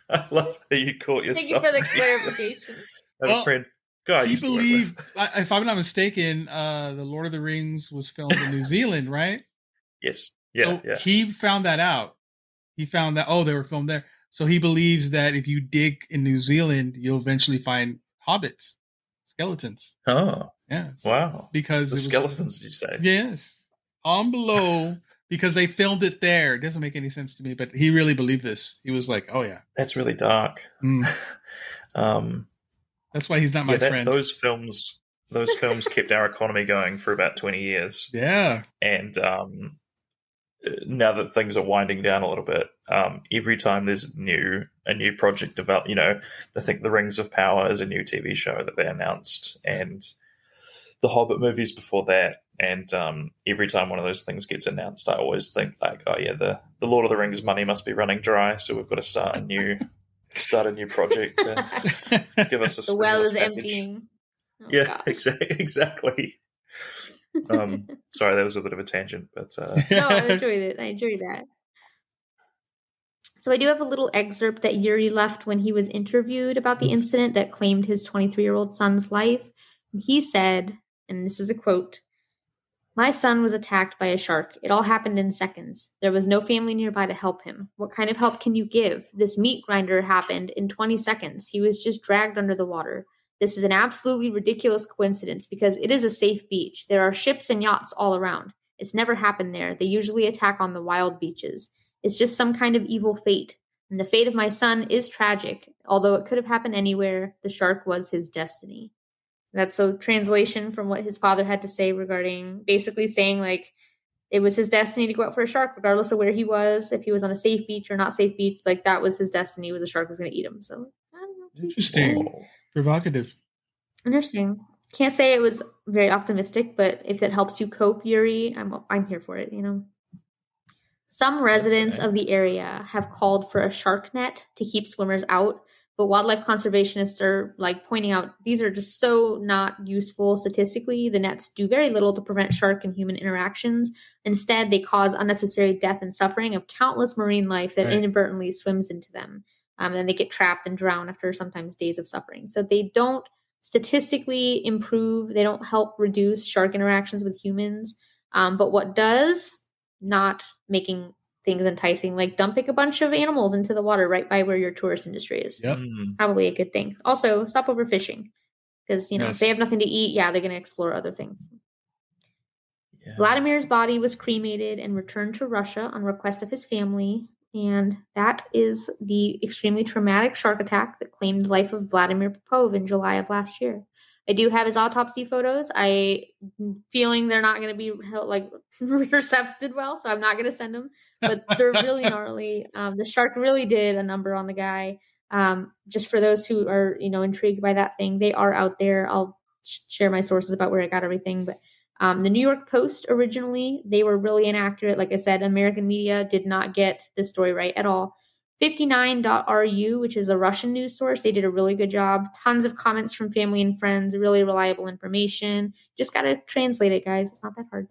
Speaker 3: I love how you caught yourself.
Speaker 1: Thank you for the clarification.
Speaker 3: I have a friend. God,
Speaker 2: he believed, if I'm not mistaken, the Lord of the Rings was filmed in New Zealand, right?
Speaker 3: Yes. Yeah.
Speaker 2: So he found that out. He found that they were filmed there. So he believes that if you dig in New Zealand, you'll eventually find hobbits. Skeletons.
Speaker 3: Oh.
Speaker 2: Yeah.
Speaker 3: Wow.
Speaker 2: Because
Speaker 3: the skeletons, did you say?
Speaker 2: Yes. On below, because they filmed it there. It doesn't make any sense to me, but he really believed this. He was like, oh, yeah.
Speaker 3: That's really dark.
Speaker 2: That's why he's not my friend.
Speaker 3: Those films kept our economy going for about 20 years.
Speaker 2: Yeah.
Speaker 3: And now that things are winding down a little bit, every time there's a new project developed, I think The Rings of Power is a new TV show that they announced, and the Hobbit movies before that. And every time one of those things gets announced, I always think like, oh yeah, the Lord of the Rings money must be running dry, so we've got to start a new project to give us a
Speaker 1: the well is emptying.
Speaker 3: Oh, yeah, exactly. Sorry, that was a bit of a tangent, but
Speaker 1: no, I enjoyed it. I enjoyed that. So I do have a little excerpt that Yuri left when he was interviewed about the incident that claimed his 23-year-old son's life. He said, and this is a quote, "My son was attacked by a shark. It all happened in seconds. There was no family nearby to help him. What kind of help can you give? This meat grinder happened in 20 seconds. He was just dragged under the water. This is an absolutely ridiculous coincidence because it is a safe beach. There are ships and yachts all around. It's never happened there. They usually attack on the wild beaches. It's just some kind of evil fate. And the fate of my son is tragic. Although it could have happened anywhere, the shark was his destiny." That's a translation from what his father had to say regarding basically saying like it was his destiny to go out for a shark, regardless of where he was, if he was on a safe beach or not safe beach, like that was his destiny, was a shark was going to eat him. So I don't know.
Speaker 2: Interesting. Provocative.
Speaker 1: Interesting. Can't say it was very optimistic, but if that helps you cope, Yuri, I'm here for it, Some residents of the area have called for a shark net to keep swimmers out. But wildlife conservationists are like pointing out these are just so not useful statistically. The nets do very little to prevent shark and human interactions. Instead, they cause unnecessary death and suffering of countless marine life that inadvertently swims into them. And then they get trapped and drown after sometimes days of suffering. So they don't statistically improve. They don't help reduce shark interactions with humans. But what does, not making things enticing, like dumping a bunch of animals into the water right by where your tourist industry is.
Speaker 2: Yep.
Speaker 1: Probably a good thing. Also, stop overfishing because, if they have nothing to eat, they're going to explore other things. Yeah. Vladimir's body was cremated and returned to Russia on request of his family. And that is the extremely traumatic shark attack that claimed the life of Vladimir Popov in July of last year. I do have his autopsy photos. I'm feeling they're not going to be recepted well, so I'm not going to send them. But they're really gnarly. The shark really did a number on the guy. Just for those who are, intrigued by that thing, they are out there. I'll share my sources about where I got everything. But the New York Post originally, they were really inaccurate. Like I said, American media did not get this story right at all. 59.ru, which is a Russian news source. They did a really good job. Tons of comments from family and friends, really reliable information. Just got to translate it, guys. It's not that hard.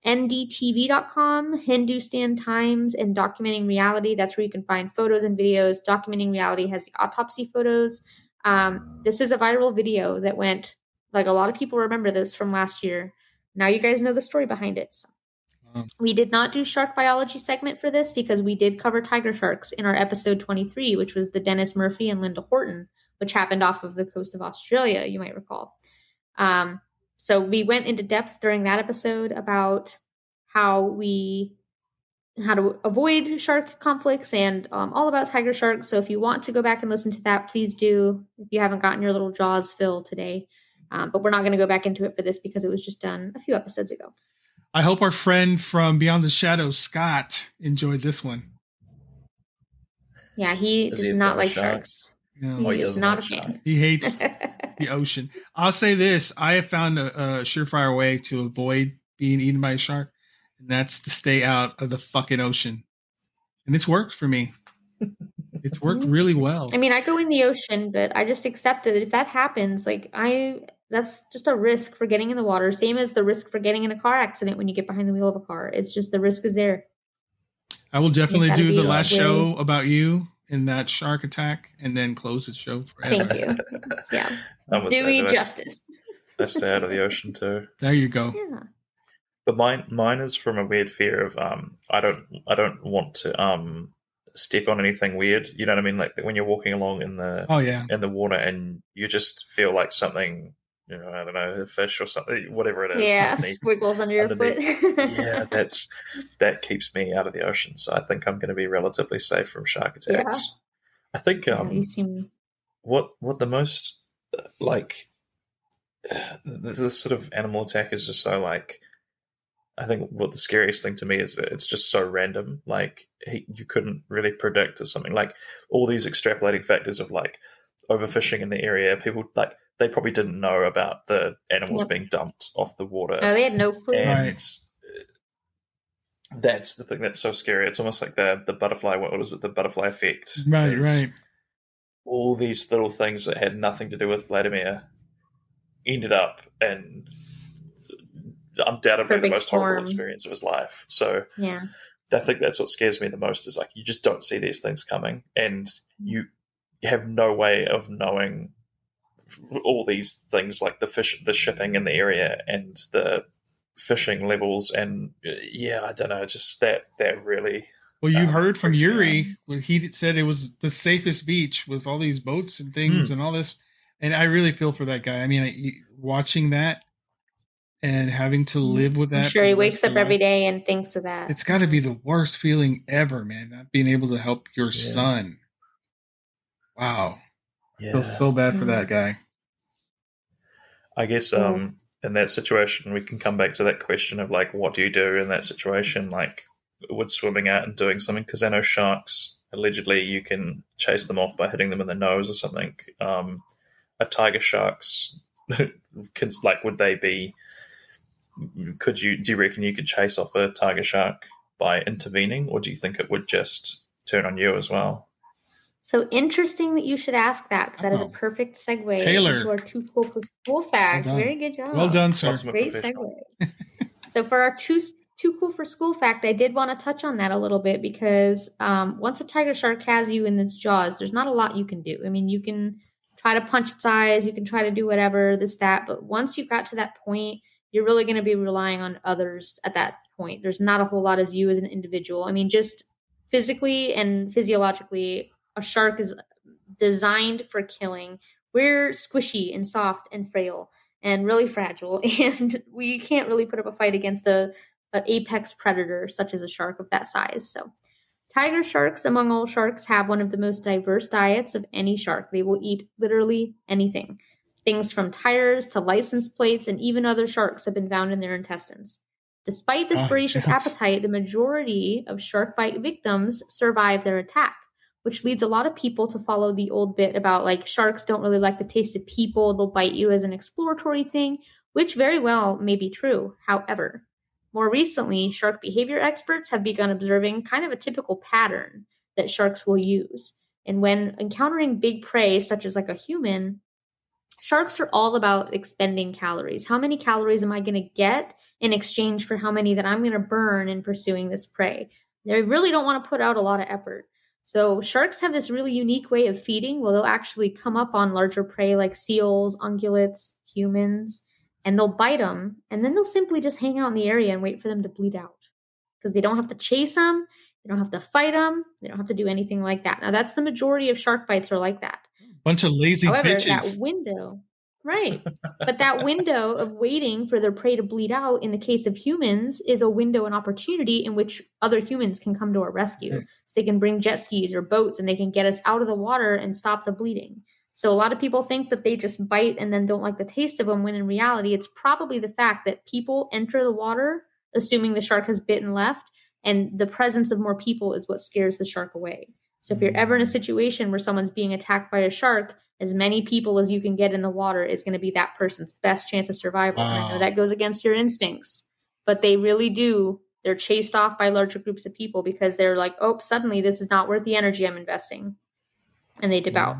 Speaker 1: NDTV.com, Hindustan Times, and Documenting Reality. That's where you can find photos and videos. Documenting Reality has the autopsy photos. This is a viral video that went, like, a lot of people remember this from last year. Now you guys know the story behind it. So. We did not do shark biology segment for this because we did cover tiger sharks in our episode 23, which was the Dennis Murphy and Linda Horton, which happened off of the coast of Australia, you might recall. So we went into depth during that episode about how to avoid shark conflicts and all about tiger sharks. So if you want to go back and listen to that, please do, if you haven't gotten your little jaws fill today. But we're not going to go back into it for this because it was just done a few episodes ago.
Speaker 2: I hope our friend from Beyond the Shadows, Scott, enjoyed this one.
Speaker 1: Yeah, he does not like sharks.
Speaker 2: No.
Speaker 1: He is not a fan.
Speaker 2: He hates the ocean. I'll say this. I have found a surefire way to avoid being eaten by a shark, and that's to stay out of the fucking ocean. And it's worked for me. It's worked really well.
Speaker 1: I mean, I go in the ocean, but I just accept it. If that happens, that's just a risk for getting in the water. Same as the risk for getting in a car accident when you get behind the wheel of a car. It's just the risk is there.
Speaker 2: I will definitely do the last show about you in that shark attack and then close the show forever.
Speaker 1: Thank you. Yes, yeah. Do me justice.
Speaker 3: I stay out of the ocean too.
Speaker 2: There you go.
Speaker 1: Yeah.
Speaker 3: But mine is from a weird fear of I don't want to step on anything weird. You know what I mean? Like when you're walking along in the in the water and you just feel like something, you know, I don't know, a fish or something, whatever it is.
Speaker 1: Yeah, squiggles under your foot.
Speaker 3: Yeah, that keeps me out of the ocean. So I think I'm going to be relatively safe from shark attacks. Yeah. I think
Speaker 1: you seem...
Speaker 3: what the most like this sort of animal attack is just so like. I think what the scariest thing to me is that it's just so random. Like you couldn't really predict or something. Like all these extrapolating factors of like overfishing in the area. People like they probably didn't know about the animals being dumped off the water.
Speaker 1: No, they had no clue.
Speaker 3: And that's the thing that's so scary. It's almost like the butterfly. What is it? The butterfly effect.
Speaker 2: Right.
Speaker 3: All these little things that had nothing to do with Vladimir ended up and. Undoubtedly the most horrible experience of his life. So
Speaker 1: yeah,
Speaker 3: I think that's what scares me the most is like you just don't see these things coming and you have no way of knowing all these things like the shipping in the area and the fishing levels and I don't know, just that really.
Speaker 2: Well, you heard from Yuri when he said it was the safest beach with all these boats and things and all this, and I really feel for that guy. I mean, watching that. And having to live with that.
Speaker 1: I'm sure he wakes up every day and thinks of that.
Speaker 2: It's got to be the worst feeling ever, man. Not being able to help your son. Wow. Yeah. I feel so bad for that guy.
Speaker 3: I guess in that situation, we can come back to that question of like, what do you do in that situation? Like, would swimming out and doing something? Because I know sharks, allegedly, you can chase them off by hitting them in the nose or something. A tiger sharks, would they be... do you reckon you could chase off a tiger shark by intervening, or do you think it would just turn on you as well?
Speaker 1: So interesting that you should ask that, because that is a perfect segue into our Too Cool for School fact.
Speaker 2: Well
Speaker 1: very good job.
Speaker 2: Well done, sir.
Speaker 1: Great segue. So for our Too Cool for School fact, I did want to touch on that a little bit because once a tiger shark has you in its jaws, there's not a lot you can do. I mean, you can try to punch its eyes, you can try to do whatever, that, but once you've got to that point, you're really going to be relying on others at that point. There's not a whole lot as you as an individual. I mean, just physically and physiologically, a shark is designed for killing. We're squishy and soft and frail and really fragile, and we can't really put up a fight against an apex predator such as a shark of that size. So tiger sharks, among all sharks, have one of the most diverse diets of any shark. They will eat literally anything. Things from tires to license plates and even other sharks have been found in their intestines. Despite this voracious appetite, the majority of shark bite victims survive their attack, which leads a lot of people to follow the old bit about like sharks don't really like the taste of people. They'll bite you as an exploratory thing, which very well may be true. However, more recently, shark behavior experts have begun observing kind of a typical pattern that sharks will use. And when encountering big prey, such as like a human, sharks are all about expending calories. How many calories am I going to get in exchange for how many that I'm going to burn in pursuing this prey? They really don't want to put out a lot of effort. So sharks have this really unique way of feeding. Well, they'll actually come up on larger prey like seals, ungulates, humans, and they'll bite them. And then they'll simply just hang out in the area and wait for them to bleed out, because they don't have to chase them. They don't have to fight them. They don't have to do anything like that. Now, that's the majority of shark bites are like that.
Speaker 2: Bunch of lazy bitches.
Speaker 1: That window, right. But that window of waiting for their prey to bleed out in the case of humans is a window and opportunity in which other humans can come to our rescue. Right. So they can bring jet skis or boats and they can get us out of the water and stop the bleeding. So a lot of people think that they just bite and then don't like the taste of them, when in reality, it's probably the fact that people enter the water assuming the shark has bitten left, and the presence of more people is what scares the shark away. So if you're ever in a situation where someone's being attacked by a shark, as many people as you can get in the water is going to be that person's best chance of survival. And I know that goes against your instincts, but they really do. They're chased off by larger groups of people because they're like, oh, suddenly this is not worth the energy I'm investing. And they dip out.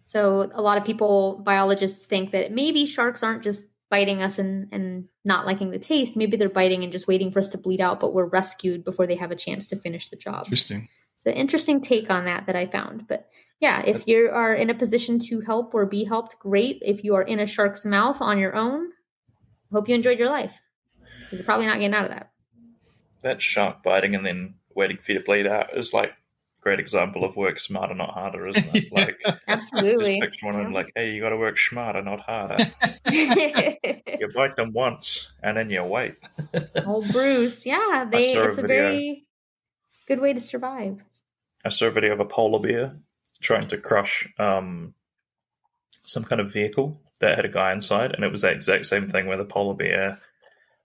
Speaker 1: So a lot of people, biologists, think that maybe sharks aren't just biting us and not liking the taste. Maybe they're biting and just waiting for us to bleed out, but we're rescued before they have a chance to finish the job.
Speaker 2: Interesting.
Speaker 1: It's an interesting take on that I found. But yeah, if you are in a position to help or be helped, great. If you are in a shark's mouth on your own, hope you enjoyed your life. You're probably not getting out of that.
Speaker 3: That shark biting and then waiting for you to bleed out is like a great example of work smarter, not harder, isn't it? Like,
Speaker 1: absolutely.
Speaker 3: Just picture one of them like, hey, you got to work smarter, not harder. You bite them once and then you wait.
Speaker 1: Old Bruce, yeah, it's a very good way to survive.
Speaker 3: I saw a video of a polar bear trying to crush some kind of vehicle that had a guy inside, and it was that exact same thing where the polar bear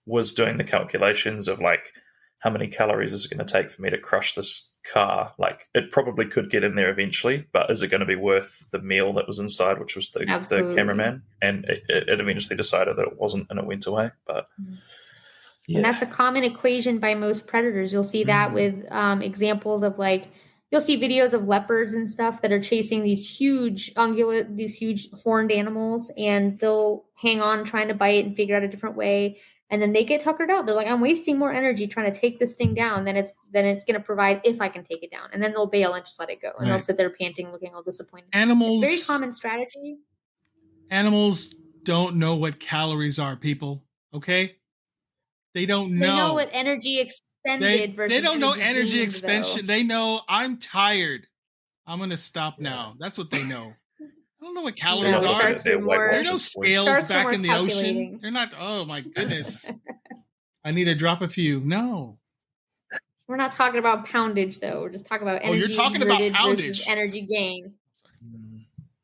Speaker 3: was doing the calculations of like, how many calories is it going to take for me to crush this car? Like, it probably could get in there eventually, but is it going to be worth the meal that was inside, which was the cameraman? And it eventually decided that it wasn't, and it went away. But
Speaker 1: and that's a common equation by most predators. You'll see that with examples of like, you'll see videos of leopards and stuff that are chasing these huge ungulate, these huge horned animals, and they'll hang on trying to bite and figure out a different way. And then they get tuckered out. They're like, I'm wasting more energy trying to take this thing down than it's going to provide if I can take it down. And then they'll bail and just let it go. And they'll sit there panting, looking all disappointed.
Speaker 2: Animals,
Speaker 1: it's a very common strategy.
Speaker 2: Animals don't know what calories are, people. Okay? They don't know.
Speaker 1: They know what energy expended versus
Speaker 2: they don't know energy
Speaker 1: gained,
Speaker 2: expansion.
Speaker 1: though.
Speaker 2: They know, I'm tired. I'm going to stop now. That's what they know. I don't know what calories are. There are no scales back in the ocean. They're not. Oh my goodness! I need to drop a few. No,
Speaker 1: we're not talking about poundage though. We're just talking about energy.
Speaker 2: You're talking about poundage
Speaker 1: versus energy gain.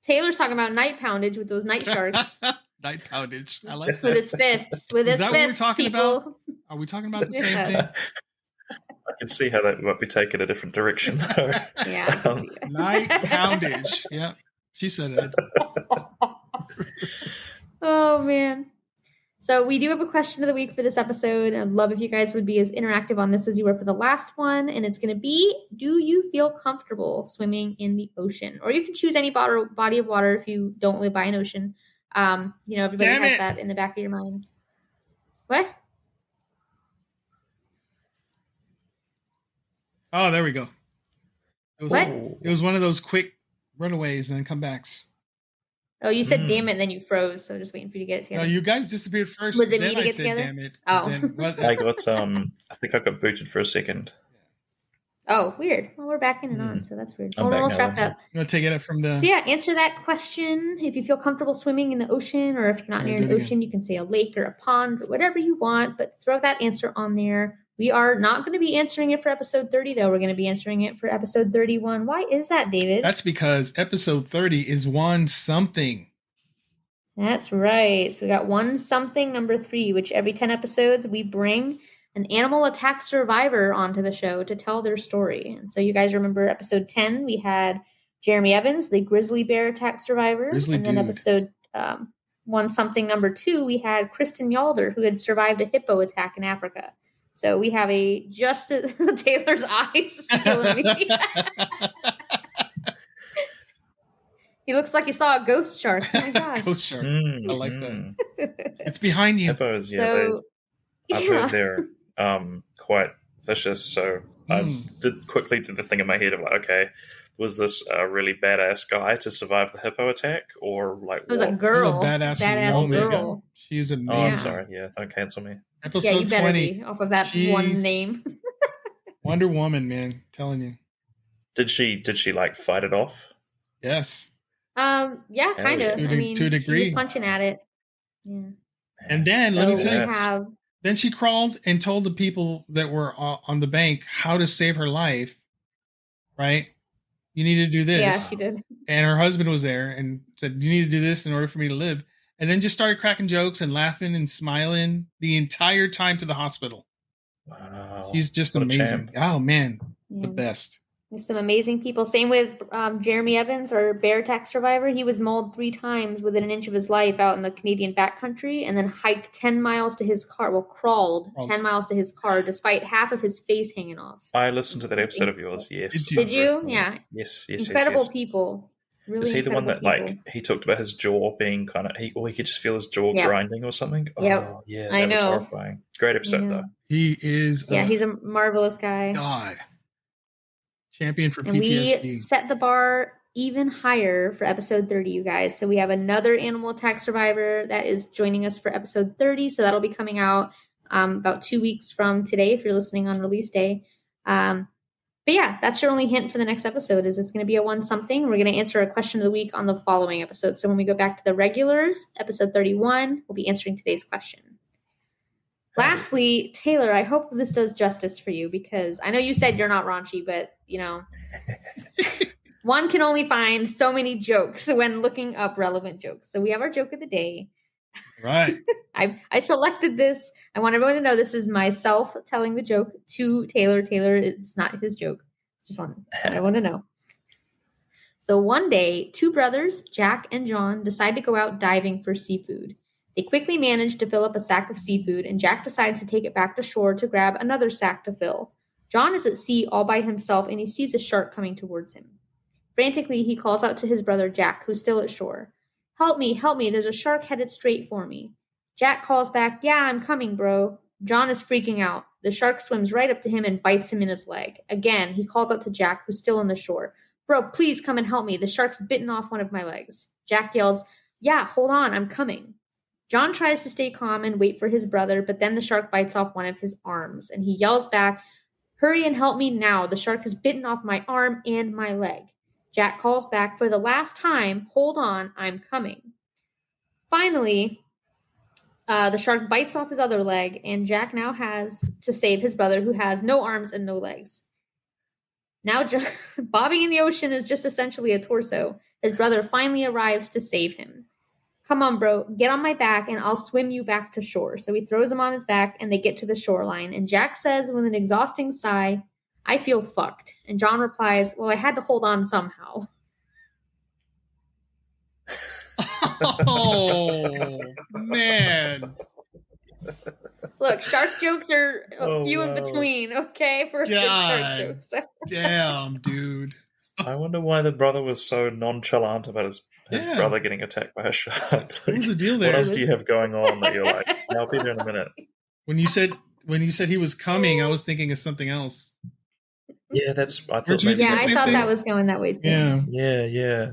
Speaker 1: Taylor's talking about night poundage with those night sharks.
Speaker 2: Night poundage. I like that.
Speaker 1: With his fists. With his fists. What we're talking
Speaker 2: about? Are we talking about the same thing?
Speaker 3: I can see how that might be taken a different direction.
Speaker 1: Yeah.
Speaker 2: Night poundage. Yeah. She said it.
Speaker 1: Oh, man. So we do have a question of the week for this episode. I'd love if you guys would be as interactive on this as you were for the last one. And it's going to be, do you feel comfortable swimming in the ocean? Or you can choose any body of water if you don't live by an ocean. Everybody has that in the back of your mind. What?
Speaker 2: Oh, there we go.
Speaker 1: What?
Speaker 2: It was one of those quick runaways and then comebacks.
Speaker 1: Oh, you said damn it, and then you froze. So just waiting for you to get it together.
Speaker 2: No, you guys disappeared first.
Speaker 1: Was it me to get together?
Speaker 2: Damn it.
Speaker 1: Oh.
Speaker 3: I got I think I got booted for a second.
Speaker 1: Oh, weird. Well, we're back in and on, so that's weird. We're almost wrapped up.
Speaker 2: You want to take it up from the...
Speaker 1: So yeah, answer that question. If you feel comfortable swimming in the ocean, or if you're not near an ocean, you can say a lake or a pond or whatever you want, but throw that answer on there. We are not going to be answering it for episode 30, though. We're going to be answering it for episode 31. Why is that, David?
Speaker 2: That's because episode 30 is one something.
Speaker 1: That's right. So we got one something number 3, which every 10 episodes we bring an animal attack survivor onto the show to tell their story. And so you guys remember episode 10, we had Jeremy Evans, the grizzly bear attack survivor. And then episode one something number 2, we had Kristen Yalder, who had survived a hippo attack in Africa. So we have a Justice Taylor's eyes killing me. He looks like he saw a ghost shark. Oh my god.
Speaker 2: Ghost shark. I like that. It's behind you.
Speaker 3: Hippos, I've heard they're quite vicious, so I did quickly do the thing in my head of like, okay, was this a really badass guy to survive the hippo attack, or like
Speaker 1: it was a girl,
Speaker 2: a badass
Speaker 1: girl.
Speaker 2: She's amazing.
Speaker 3: Oh, I'm sorry. Yeah, don't cancel me.
Speaker 2: Episode
Speaker 1: you better
Speaker 2: 20
Speaker 1: be off of that one name.
Speaker 2: Wonder Woman, man, I'm telling you.
Speaker 3: Did she like fight it off?
Speaker 2: Yes.
Speaker 1: Yeah, kind of.
Speaker 2: I mean, to a degree.
Speaker 1: She was punching at it. Yeah.
Speaker 2: And then let me tell you, then she crawled and told the people that were on the bank how to save her life. Right? You need to do this.
Speaker 1: Yeah, she did.
Speaker 2: And her husband was there and said, "You need to do this in order for me to live." And then just started cracking jokes and laughing and smiling the entire time to the hospital.
Speaker 3: Wow.
Speaker 2: She's just amazing. Oh man, the best.
Speaker 1: There's some amazing people. Same with Jeremy Evans, our bear attack survivor. He was mauled 3 times within an inch of his life out in the Canadian backcountry, and then hiked 10 miles to his car. Well, crawled 10 miles to his car despite half of his face hanging off.
Speaker 3: I listened to that episode of yours. Yes.
Speaker 1: Did you? Yeah.
Speaker 3: Yes.
Speaker 1: Incredible people. Really
Speaker 3: is he the one that
Speaker 1: people.
Speaker 3: like he talked about his jaw being kind of he could just feel his jaw grinding or something?
Speaker 1: Oh
Speaker 3: yeah, that was horrifying. Great episode though.
Speaker 2: He is
Speaker 1: he's a marvelous guy.
Speaker 2: God. Champion for PTSD.
Speaker 1: And we set the bar even higher for episode 30, you guys. So we have another animal attack survivor that is joining us for episode 30. So that'll be coming out about 2 weeks from today if you're listening on release day. But yeah, that's your only hint for the next episode is it's going to be a one something. We're going to answer a question of the week on the following episode. So when we go back to the regulars, episode 31, we'll be answering today's question. Lastly, Taylor, I hope this does justice for you because I know you said you're not raunchy, but, you know, one can only find so many jokes when looking up relevant jokes. So we have our joke of the day.
Speaker 2: Right.
Speaker 1: I selected this. I want everyone to know this is myself telling the joke to Taylor. Taylor, it's not his joke. I want to know. So one day, 2 brothers, Jack and John, decide to go out diving for seafood. They quickly manage to fill up a sack of seafood, and Jack decides to take it back to shore to grab another sack to fill. John is at sea all by himself, and he sees a shark coming towards him. Frantically, he calls out to his brother Jack, who's still at shore. Help me, there's a shark headed straight for me. Jack calls back, yeah, I'm coming, bro. John is freaking out. The shark swims right up to him and bites him in his leg. Again, he calls out to Jack, who's still on the shore. Bro, please come and help me. The shark's bitten off one of my legs. Jack yells, yeah, hold on, I'm coming. John tries to stay calm and wait for his brother, but then the shark bites off one of his arms, and he yells back, hurry and help me now. The shark has bitten off my arm and my leg. Jack calls back, for the last time, hold on, I'm coming. Finally, the shark bites off his other leg, and Jack now has to save his brother, who has no arms and no legs. Now, bobbing in the ocean is just essentially a torso. His brother finally arrives to save him. Come on, bro, get on my back and I'll swim you back to shore. So he throws him on his back and they get to the shoreline. And Jack says with an exhausting sigh, I feel fucked. And John replies, well, I had to hold on somehow.
Speaker 2: Oh, man.
Speaker 1: Look, shark jokes are few in between, okay? For shark jokes.
Speaker 2: Damn, dude.
Speaker 3: I wonder why the brother was so nonchalant about his brother getting attacked by a shark. Like,
Speaker 2: what was the deal there?
Speaker 3: What else do you have going on that you're like, I'll be there in a minute?
Speaker 2: When you said he was coming, I was thinking of something else.
Speaker 3: Yeah, I thought
Speaker 1: that was going that way too.
Speaker 3: Yeah.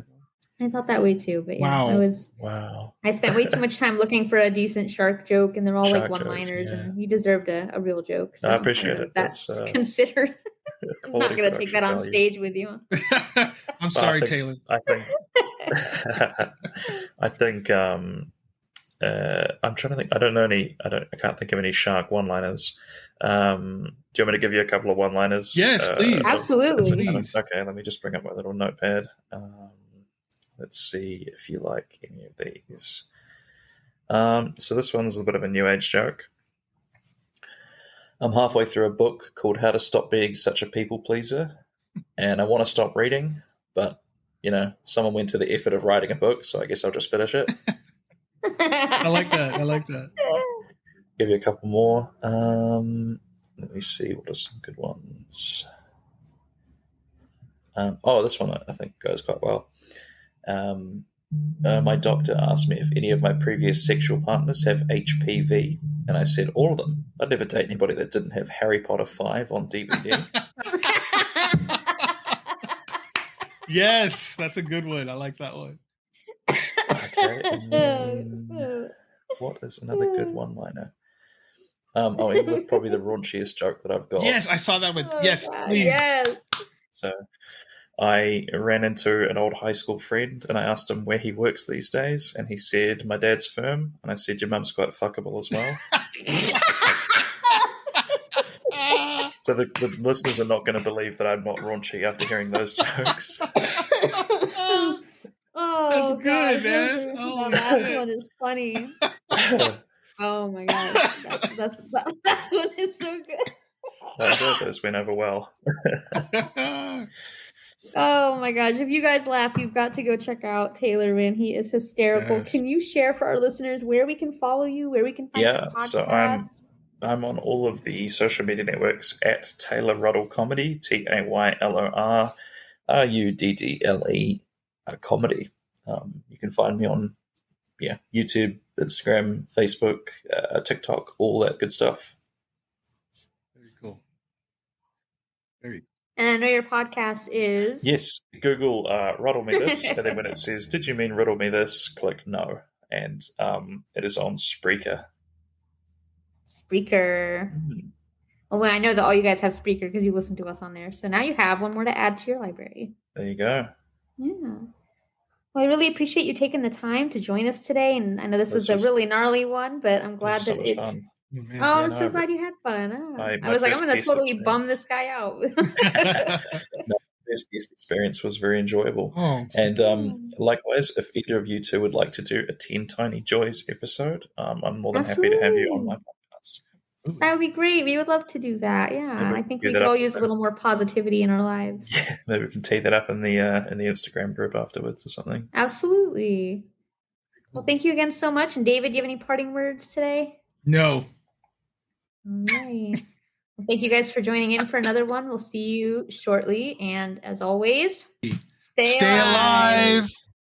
Speaker 1: I thought that way too, but
Speaker 3: wow.
Speaker 1: I spent way too much time looking for a decent shark joke, and they're all like one-liners, and you deserved a real joke. So
Speaker 3: I appreciate it.
Speaker 1: That's considered. I'm not going to take that on stage with you.
Speaker 2: I'm sorry, Taylor.
Speaker 3: I think I'm trying to think. I can't think of any shark one-liners. Do you want me to give you a couple of one-liners?
Speaker 2: Yes, please.
Speaker 1: Absolutely.
Speaker 3: Okay, let me just bring up my little notepad. Let's see if you like any of these. So this one's a bit of a new age joke. I'm halfway through a book called How to Stop Being Such a People Pleaser, and I want to stop reading, but, someone went to the effort of writing a book, so I guess I'll just finish it.
Speaker 2: I like that.
Speaker 3: Give you a couple more.
Speaker 4: Let me see. What are some good ones? This one I think goes quite well. My doctor asked me if any of my previous sexual partners have HPV, and I said all of them. I'd never date anybody that didn't have Harry Potter 5 on DVD.
Speaker 2: Yes, that's a good one. I like that one.
Speaker 4: Okay. What is another good one-liner? With probably the raunchiest joke that I've got.
Speaker 2: Yes, I saw that one. Yes, please.
Speaker 1: Yes.
Speaker 3: So I ran into an old high school friend and I asked him where he works these days, and he said, my dad's firm. And I said, your mum's quite fuckable as well. So the listeners are not going to believe that I'm not raunchy after hearing those jokes.
Speaker 1: That's
Speaker 2: good, man.
Speaker 1: That one is funny. Oh my god, that one is so good.
Speaker 3: Those went over well.
Speaker 1: Oh my gosh, if you guys laugh, you've got to go check out Taylor, man. He is hysterical. Yes. Can you share for our listeners where we can follow you, where we can find your podcast?
Speaker 3: So I'm on all of the social media networks at Taylor Ruddle Comedy, TaylorRuddle comedy. You can find me on YouTube, Instagram, Facebook, TikTok, all that good stuff.
Speaker 2: Very cool. Very cool.
Speaker 1: And I know your podcast is...
Speaker 3: Yes, Google Riddle Me This, and then when it says, did you mean riddle me this, click no. And it is on Spreaker.
Speaker 1: Spreaker. Mm-hmm. Well, I know that all you guys have Spreaker because you listen to us on there. So now you have one more to add to your library.
Speaker 3: There you go.
Speaker 1: Yeah. Well, I really appreciate you taking the time to join us today. And I know this was a really gnarly one, but I'm glad that it's...
Speaker 3: fun.
Speaker 1: I'm so glad you had fun. I was like, I'm going to totally bum this guy out.
Speaker 3: This guest experience was very enjoyable. And likewise, if either of you two would like to do a 10 Tiny Joys episode, I'm more than happy to have you on my podcast.
Speaker 1: That would be great. We would love to do that. Yeah, I think we could all use a little more positivity in our lives.
Speaker 3: Yeah, maybe we can tee that up in the Instagram group afterwards or something.
Speaker 1: Absolutely. Well, thank you again so much. And David, do you have any parting words today?
Speaker 2: No.
Speaker 1: All right. Well, thank you guys for joining in for another one. We'll see you shortly. And as always, stay alive.